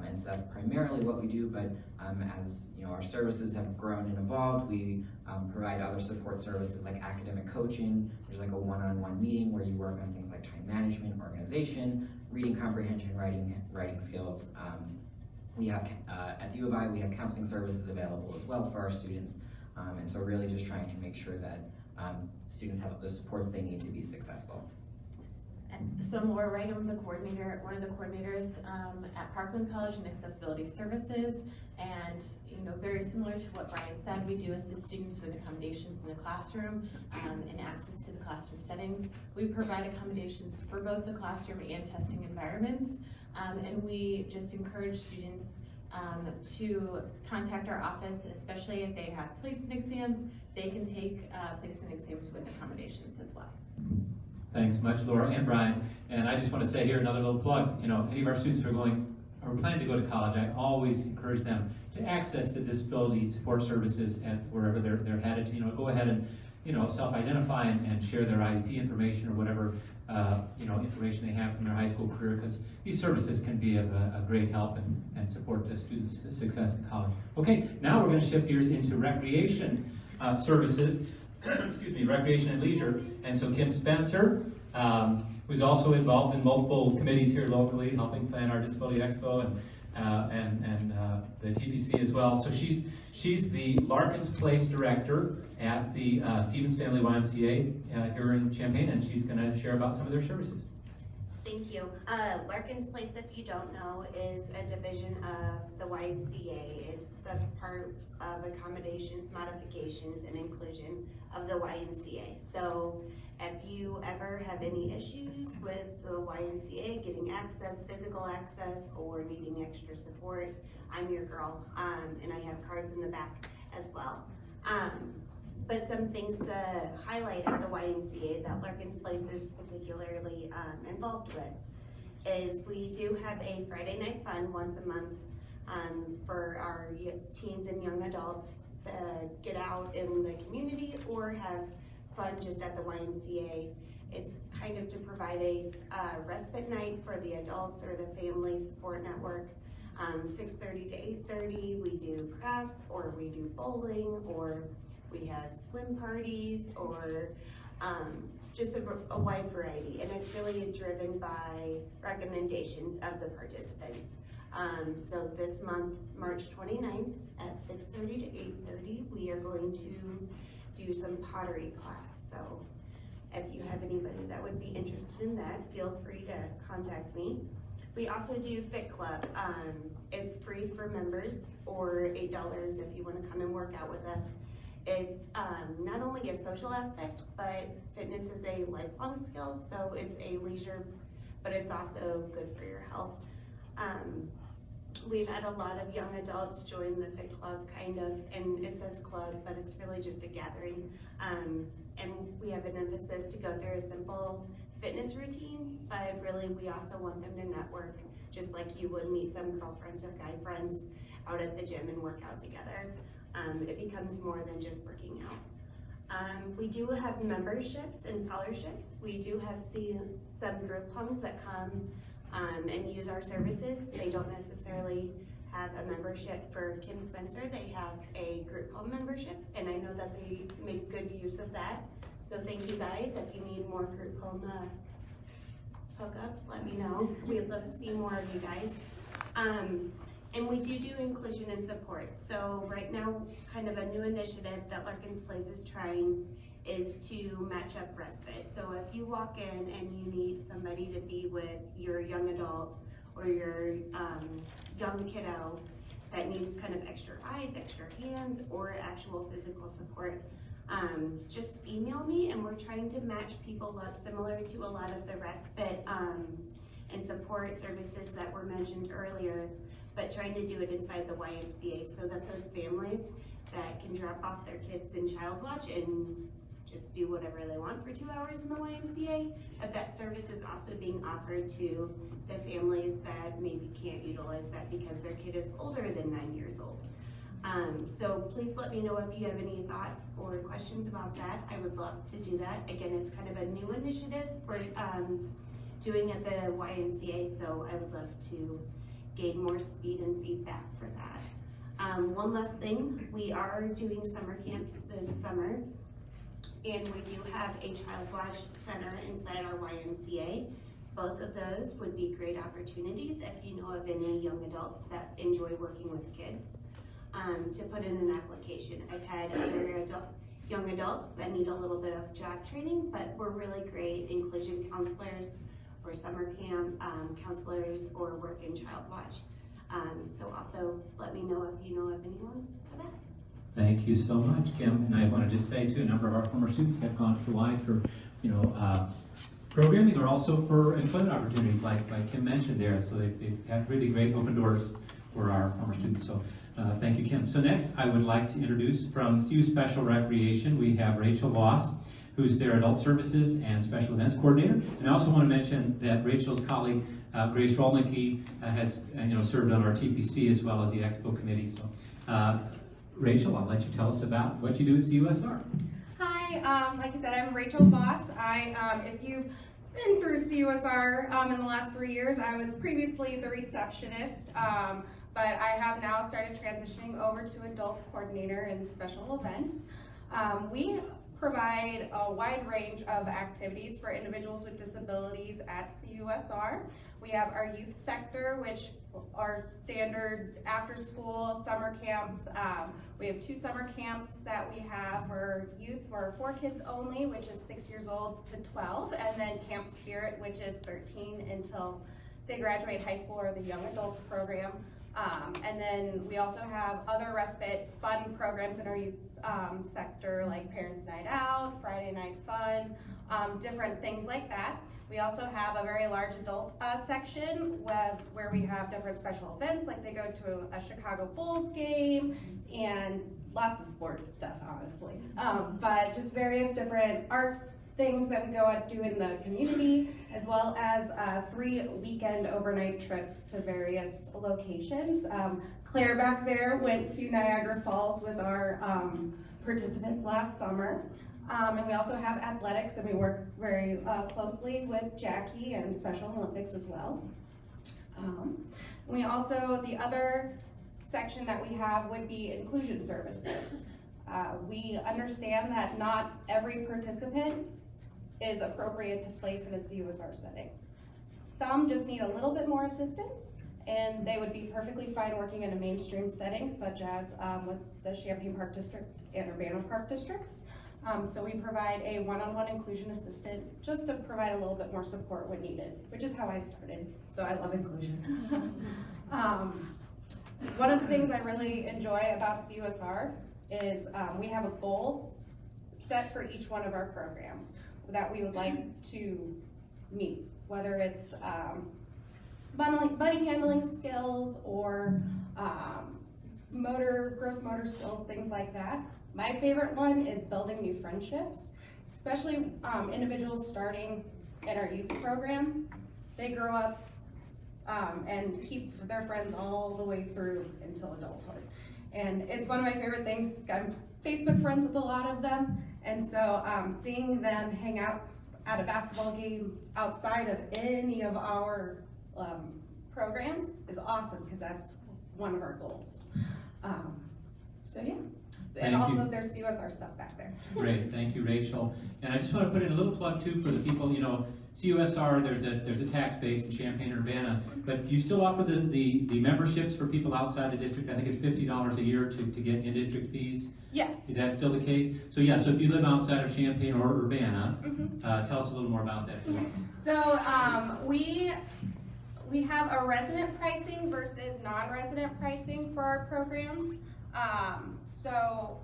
And so that's primarily what we do, but as our services have grown and evolved, we provide other support services like academic coaching. There's like a one-on-one meeting where you work on things like time management, organization, reading comprehension, writing skills. We have, at the U of I, we have counseling services available as well for our students. And so really just trying to make sure that students have the supports they need to be successful. So I'm Laura Wright, I'm one of the coordinators at Parkland College in Accessibility Services, and very similar to what Brian said, we do assist students with accommodations in the classroom and access to the classroom settings. We provide accommodations for both the classroom and testing environments, and we just encourage students to contact our office, especially if they have placement exams. They can take placement exams with accommodations as well. Thanks much, Laura and Brian. And I just want to say here another little plug. Any of our students who are planning to go to college, I always encourage them to access the disability support services at wherever they're headed. Go ahead and self-identify and share their IEP information or whatever information they have from their high school career, because these services can be of a great help and support the students' success in college. Okay, now we're going to shift gears into recreation services. Excuse me, recreation and leisure. And so Kim Spencer, who's also involved in multiple committees here locally, helping plan our Disability Expo and the TPC as well. So she's the Larkins Place Director at the Stevens Family YMCA here in Champaign, and she's going to share about some of their services. Thank you. Larkin's Place, if you don't know, is a division of the YMCA. It's the part of accommodations, modifications, and inclusion of the YMCA. So if you ever have any issues with the YMCA, getting access, physical access, or needing extra support, I'm your girl. And I have cards in the back as well. But some things to highlight at the YMCA that Larkin's Place is particularly involved with is we do have a Friday night fun once a month for our teens and young adults that get out in the community or have fun just at the YMCA. It's kind of to provide a respite night for the adults or the family support network. 6:30 to 8:30, we do crafts, or we do bowling, or we have swim parties, or just a wide variety, and it's really driven by recommendations of the participants. So this month, March 29th at 6:30 to 8:30, we are going to do some pottery class. So if you have anybody that would be interested in that, feel free to contact me. We also do Fit Club. It's free for members, or $8 if you want to come and work out with us. It's not only a social aspect, but fitness is a lifelong skill, so it's a leisure, but it's also good for your health. We've had a lot of young adults join the Fit Club, kind of, and it says club, but it's really just a gathering. And we have an emphasis to go through a simple fitness routine, but really we also want them to network, just like you would meet some girlfriends or guy friends out at the gym and work out together. It becomes more than just working out. We do have memberships and scholarships. We do have some group homes that come and use our services. They don't necessarily have a membership. For Kim Spencer, they have a group home membership, and I know that they make good use of that. So thank you guys. If you need more group home hookup, let me know. We'd love to see more of you guys. And we do inclusion and support. So right now, kind of a new initiative that Larkin's Place is trying is to match up respite. So if you walk in and you need somebody to be with your young adult or your young kiddo that needs kind of extra eyes, extra hands, or actual physical support, just email me, and we're trying to match people up similar to a lot of the respite and support services that were mentioned earlier, but trying to do it inside the YMCA so that those families that can drop off their kids in child watch and just do whatever they want for 2 hours in the YMCA, that service is also being offered to the families that maybe can't utilize that because their kid is older than 9 years old. So please let me know if you have any thoughts or questions about that. I would love to do that. Again, it's kind of a new initiative we're doing at the YMCA, so I would love to gain more speed and feedback for that. One last thing, we are doing summer camps this summer, and we do have a child watch center inside our YMCA. Both of those would be great opportunities if you know of any young adults that enjoy working with kids, to put in an application. I've had other young adults that need a little bit of job training, but we're really great inclusion counselors or summer camp counselors or work in child watch. So also let me know if you know of anyone for that. Thank you so much, Kim. And I want to just say too, a number of our former students have gone to Y for, programming, or also for employment opportunities like Kim mentioned there. So they've had really great open doors for our former students. So thank you, Kim. So next, I would like to introduce from CU Special Recreation, we have Rachel Voss, who's their Adult Services and Special Events Coordinator. And I also want to mention that Rachel's colleague, Grace Rolnicki, has served on our TPC as well as the Expo Committee. So Rachel, I'll let you tell us about what you do at CUSR. Hi, like I said, I'm Rachel Voss. If you've been through CUSR in the last 3 years, I was previously the receptionist, but I have now started transitioning over to adult coordinator and special events. We provide a wide range of activities for individuals with disabilities at CUSR. We have our youth sector, which our standard after-school summer camps. We have 2 summer camps that we have for youth for 4 kids only, which is 6 years old to 12, and then Camp Spirit, which is 13 until they graduate high school or the young adults program. And then we also have other respite fun programs in our youth sector, like Parents Night Out, Friday Night Fun, different things like that. We also have a very large adult section where we have different special events, like they go to a Chicago Bulls game and lots of sports stuff, honestly. But just various different arts things that we go out do in the community, as well as 3 weekend overnight trips to various locations. Claire back there went to Niagara Falls with our participants last summer. And we also have athletics, and we work very closely with Jackie and Special Olympics as well. We also, the other section that we have would be inclusion services. We understand that not every participant is appropriate to place in a CUSR setting. Some just need a little bit more assistance, and they would be perfectly fine working in a mainstream setting, such as with the Champaign Park District and Urbana Park Districts. So we provide a one-on-one inclusion assistant just to provide a little bit more support when needed, which is how I started, so I love inclusion. One of the things I really enjoy about CUSR is we have a goal set for each one of our programs that we would like to meet, whether it's buddy handling skills or gross motor skills, things like that. My favorite one is building new friendships, especially individuals starting in our youth program. They grow up and keep their friends all the way through until adulthood. And it's one of my favorite things. I'm Facebook friends with a lot of them, and so seeing them hang out at a basketball game outside of any of our programs is awesome, because that's one of our goals. So yeah. And Thank also you. there's CUSR stuff back there. Great, thank you, Rachel. And I just want to put in a little plug too for the people, you know, CUSR, there's a tax base in Champaign, Urbana, but you still offer the memberships for people outside the district. I think it's $50 a year to get in-district fees. Yes. Is that still the case? So yeah, so if you live outside of Champaign or Urbana, tell us a little more about that. So we have a resident pricing versus non-resident pricing for our programs. So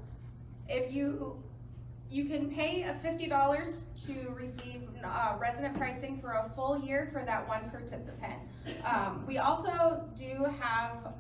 if you can pay a $50 to receive resident pricing for a full year for that one participant. We also do have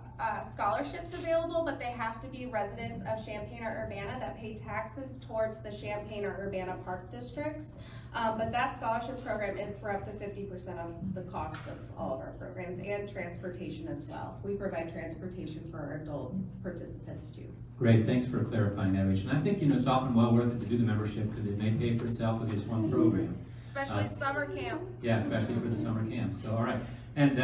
scholarships available, but they have to be residents of Champaign or Urbana that pay taxes towards the Champaign or Urbana Park Districts. But that scholarship program is for up to 50% of the cost of all of our programs, and transportation as well. We provide transportation for our adult participants too. Great, thanks for clarifying that, Rachel. And I think, you know, it's often well worth it to do the membership because it may pay for itself with just one program. Especially summer camp. Yeah, especially for the summer camps. So, all right. And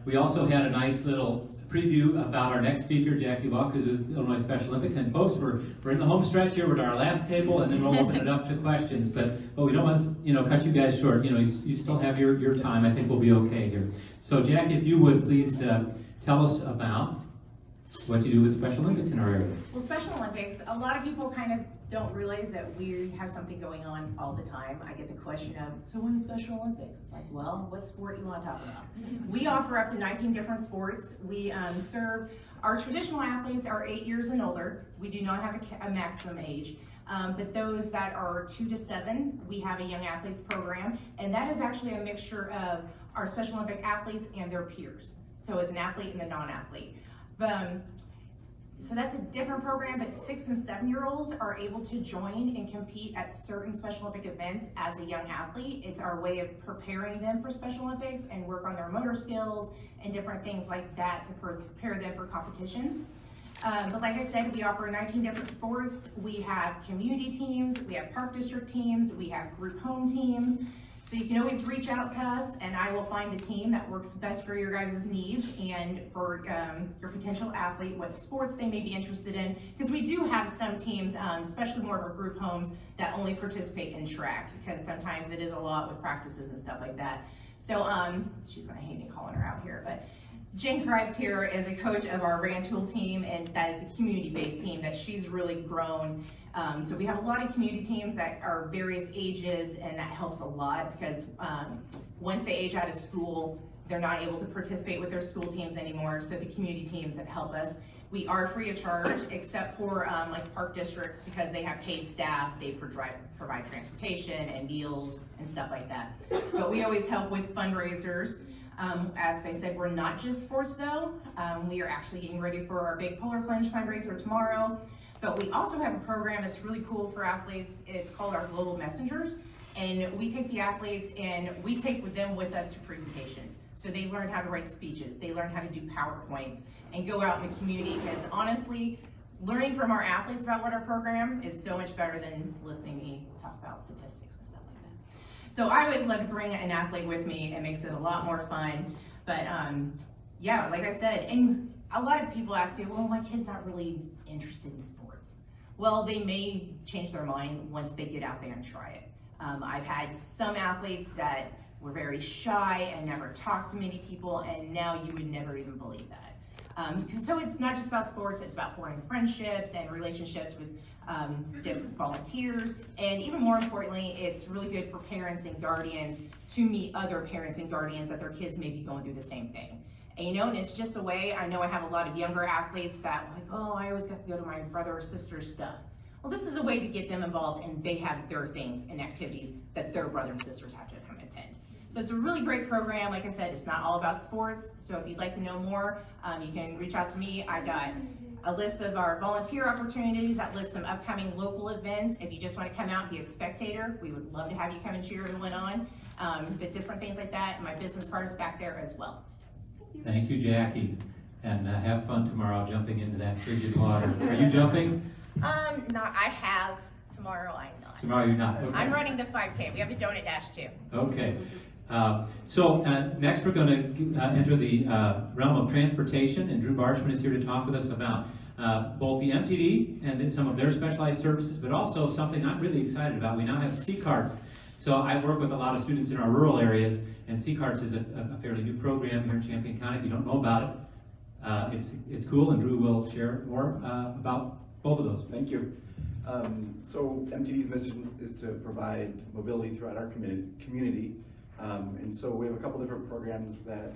we also had a nice little preview about our next speaker, Jackie Walk, who's with Illinois Special Olympics. And folks, we're in the home stretch here. We're at our last table, and then we'll open it up to questions. But we don't want to, you know, cut you guys short. You know, you still have your time. I think we'll be okay here. So, Jackie, if you would please tell us about what you do with Special Olympics in our area. Well, Special Olympics, a lot of people kind of don't realize that we have something going on all the time. I get the question of, so when's Special Olympics? It's like, well, what sport you want to talk about? We offer up to 19 different sports. We serve, our traditional athletes are 8 years and older. We do not have a maximum age. But those that are 2 to 7, we have a young athletes program, and that is actually a mixture of our Special Olympic athletes and their peers. So it's an athlete and a non-athlete. So that's a different program, but 6 and 7-year-olds are able to join and compete at certain Special Olympic events as a young athlete. It's our way of preparing them for Special Olympics and work on their motor skills and different things like that to prepare them for competitions. But like I said, we offer 19 different sports. We have community teams, we have park district teams, we have group home teams. So you can always reach out to us, and I will find the team that works best for your guys' needs and for your potential athlete, what sports they may be interested in. Because we do have some teams, especially more of our group homes, that only participate in track, because sometimes it is a lot with practices and stuff like that. So she's gonna hate me calling her out here, but Jen Kreitz here is a coach of our Roundtable team, and that is a community-based team that she's really grown. So we have a lot of community teams that are various ages, and that helps a lot because once they age out of school, they're not able to participate with their school teams anymore. So the community teams that help us, we are free of charge, except for like park districts, because they have paid staff. They provide transportation and meals and stuff like that. But we always help with fundraisers. As I said, we're not just sports though. We are actually getting ready for our big Polar Plunge fundraiser tomorrow. But we also have a program that's really cool for athletes. It's called our Global Messengers. And we take the athletes and we take them with us to presentations. So they learn how to write speeches, they learn how to do PowerPoints, and go out in the community, because honestly, learning from our athletes about what our program is so much better than listening to me talk about statistics and stuff like that. So I always love to bring an athlete with me. It makes it a lot more fun. But yeah, like I said, and a lot of people ask me, well, my kid's not really interested in sports. Well, they may change their mind once they get out there and try it. I've had some athletes that were very shy and never talked to many people, and now you would never even believe that. So it's not just about sports, it's about forming friendships and relationships with different volunteers, and even more importantly, it's really good for parents and guardians to meet other parents and guardians that their kids may be going through the same thing. And you know, and it's just a way, I know I have a lot of younger athletes that like, oh, I always got to go to my brother or sister's stuff. Well, this is a way to get them involved, and they have their things and activities that their brothers and sisters have to come attend. So it's a really great program. Like I said, it's not all about sports. So if you'd like to know more, you can reach out to me. I got a list of our volunteer opportunities. That lists some upcoming local events. If you just want to come out and be a spectator, we would love to have you come and cheer everyone on. But different things like that. My business card is back there as well. Thank you, Jackie. And have fun tomorrow jumping into that frigid water. Are you jumping? I have. Tomorrow I'm not. Tomorrow you're not. Okay. I'm running the 5K. We have a donut dash too. Okay. Next we're going to enter the realm of transportation, and Drew Barchman is here to talk with us about both the MTD and some of their specialized services, but also something I'm really excited about. We now have C-Carts. So I work with a lot of students in our rural areas, and C-Carts is a fairly new program here in Champaign County. If you don't know about it, it's cool, and Drew will share more about both of those. Thank you. So MTD's mission is to provide mobility throughout our community. And so we have a couple different programs that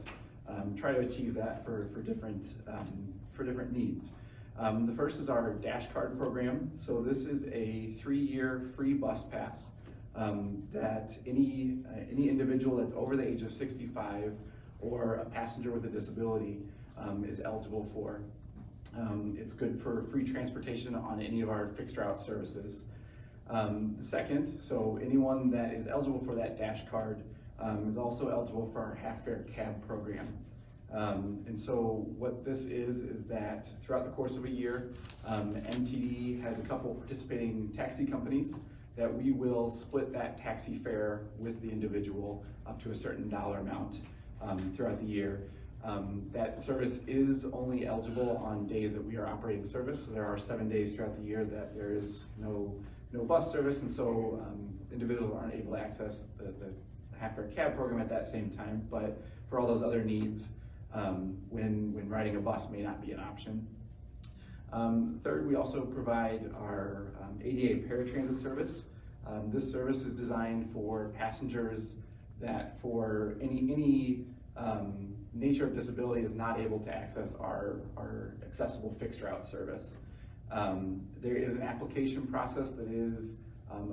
try to achieve that for different needs. The first is our Dash Card program. So this is a 3-year free bus pass that any individual that's over the age of 65 or a passenger with a disability is eligible for. It's good for free transportation on any of our fixed route services. The second, so anyone that is eligible for that Dash Card is also eligible for our half-fare cab program. And so what this is that throughout the course of a year, MTD has a couple participating taxi companies that we will split that taxi fare with the individual up to a certain dollar amount throughout the year. That service is only eligible on days that we are operating service. So there are 7 days throughout the year that there is no bus service, and so individuals aren't able to access the half-fare cab program at that same time. But for all those other needs, when riding a bus may not be an option. Third, we also provide our ADA paratransit service. This service is designed for passengers that for any nature of disability is not able to access our accessible fixed route service. There is an application process that is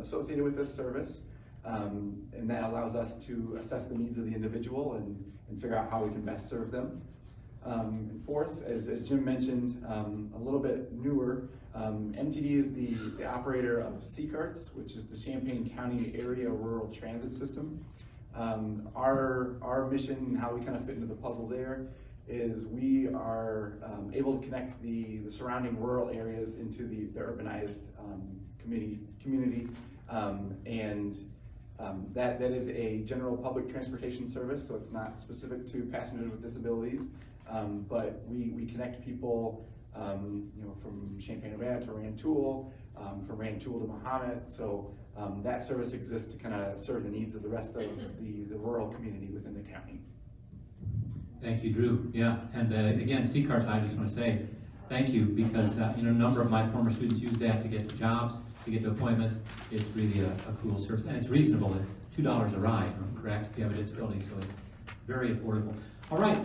associated with this service, and that allows us to assess the needs of the individual and figure out how we can best serve them. And fourth, as Jim mentioned, a little bit newer, MTD is the operator of C-Carts, which is the Champaign County Area Rural Transit System. Our mission and how we kind of fit into the puzzle there is we are able to connect the surrounding rural areas into the urbanized community, and that is a general public transportation service, so it's not specific to passengers with disabilities, but we connect people from Champaign-Urbana to Rantoul, from Rantoul to Mahomet, so that service exists to kind of serve the needs of the rest of the rural community within the county. Thank you, Drew. Yeah, and again, CCARS, I just want to say thank you, because a number of my former students use that to get to jobs, to get to appointments. It's really a cool service, and it's reasonable. It's $2 a ride, correct, if you have a disability, so it's very affordable. All right,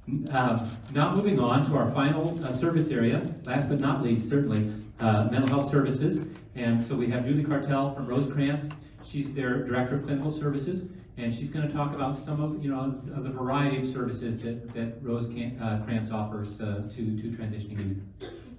now moving on to our final service area, last but not least, certainly, mental health services. And so we have Julie Cartel from Rosecrans. She's their Director of Clinical Services, and she's going to talk about some of the variety of services that Rosecrans offers to transitioning youth.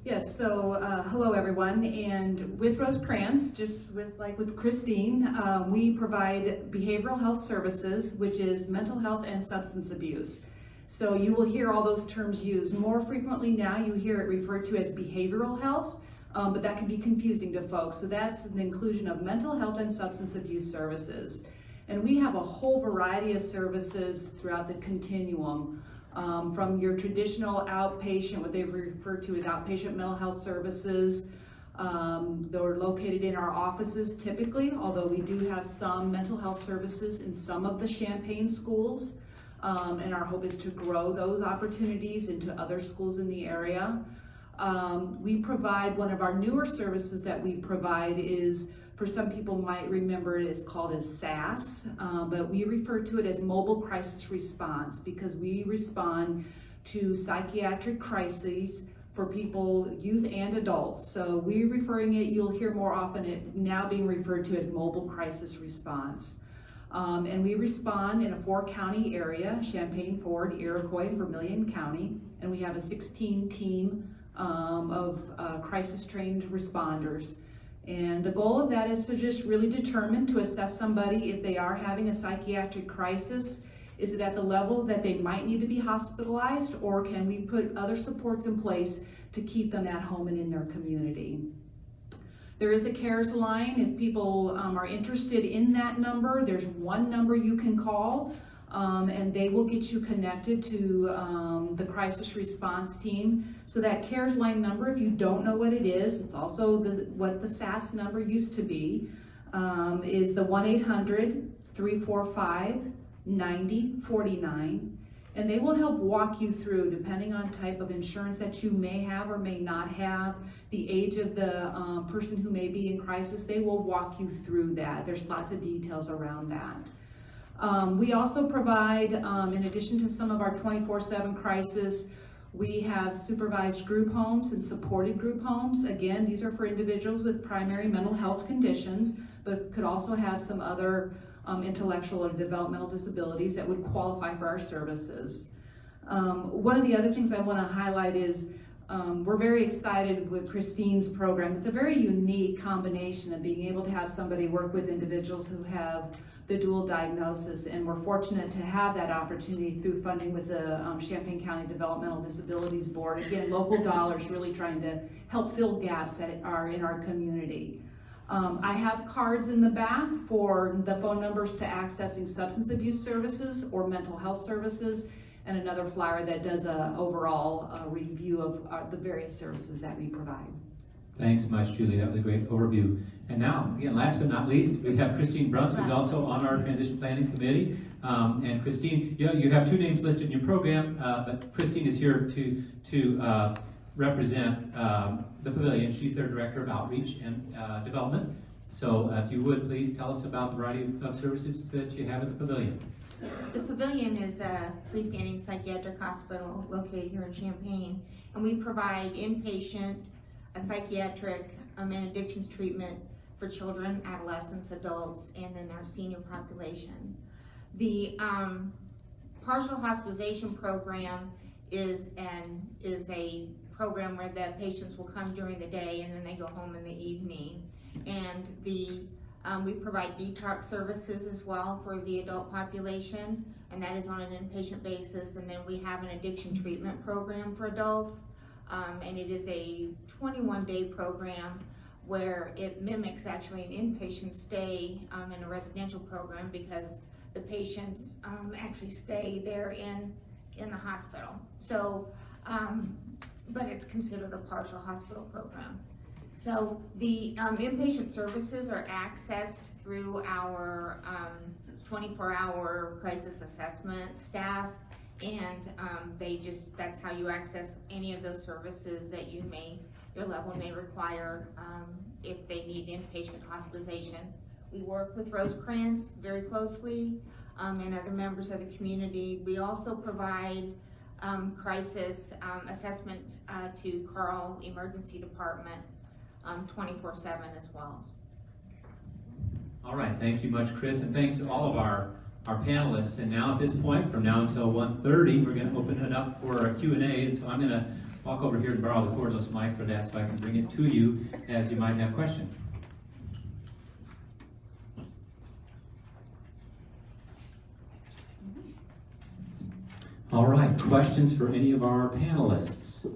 Yes, so hello everyone, and with Rosecrans, just with Christine, we provide behavioral health services, which is mental health and substance abuse. So you will hear all those terms used. More frequently now you hear it referred to as behavioral health, but that can be confusing to folks. So that's an inclusion of mental health and substance abuse services. And we have a whole variety of services throughout the continuum, from your traditional outpatient, what they refer to as outpatient mental health services. They're located in our offices typically, although we do have some mental health services in some of the Champaign schools. And our hope is to grow those opportunities into other schools in the area. We provide, one of our newer services that we provide is, for some people might remember it is called as SAS, but we refer to it as mobile crisis response, because we respond to psychiatric crises for people, youth and adults. So we're referring it, you'll hear more often it now being referred to as mobile crisis response. And we respond in a 4-county area, Champaign, Ford, Iroquois, and Vermilion County, and we have a 16 team of crisis-trained responders. And the goal of that is to just really determine, to assess somebody if they are having a psychiatric crisis. Is it at the level that they might need to be hospitalized, or can we put other supports in place to keep them at home and in their community? There is a CARES line. If people are interested in that number, there's one number you can call, and they will get you connected to the crisis response team. So that CARES line number, if you don't know what it is, it's also what the SAS number used to be, is the 1-800-345-9049. And they will help walk you through, depending on type of insurance that you may have or may not have, the age of the person who may be in crisis. They will walk you through that. There's lots of details around that. We also provide, in addition to some of our 24/7 crisis, we have supervised group homes and supported group homes. Again, these are for individuals with primary mental health conditions, but could also have some other intellectual or developmental disabilities that would qualify for our services. One of the other things I want to highlight is we're very excited with Christine's program. It's a very unique combination of being able to have somebody work with individuals who have the dual diagnosis, and we're fortunate to have that opportunity through funding with the Champaign County Developmental Disabilities Board. Again, local dollars really trying to help fill gaps that are in our community. I have cards in the back for the phone numbers to accessing substance abuse services or mental health services, and another flyer that does an overall review of the various services that we provide. Thanks much, Julie. That was a great overview. And now, again, last but not least, we have Christine Bruns, who's also on our Transition Planning Committee. And Christine, you have 2 names listed in your program, but Christine is here to represent the Pavilion. She's their Director of Outreach and Development. So if you would, please tell us about the variety of services that you have at the Pavilion. The Pavilion is a freestanding psychiatric hospital located here in Champaign, and we provide inpatient, psychiatric, and addictions treatment for children, adolescents, adults, and then our senior population. The partial hospitalization program is a program where the patients will come during the day and then they go home in the evening. And we provide detox services as well for the adult population, and that is on an inpatient basis. And then we have an addiction treatment program for adults, and it is a 21-day program where it mimics actually an inpatient stay in a residential program, because the patients actually stay there in the hospital. So, but it's considered a partial hospital program. So the inpatient services are accessed through our 24-hour crisis assessment staff, And that's how you access any of those services that your level may require if they need inpatient hospitalization. We work with Rosecrans very closely and other members of the community. We also provide crisis assessment to Carl Emergency Department 24/7 as well. All right, thank you much, Chris, and thanks to all of our panelists. And now at this point, from now until 1:30, we're going to open it up for a Q&A. And so I'm going to walk over here and borrow the cordless mic for that so I can bring it to you as you might have questions. All right, questions for any of our panelists?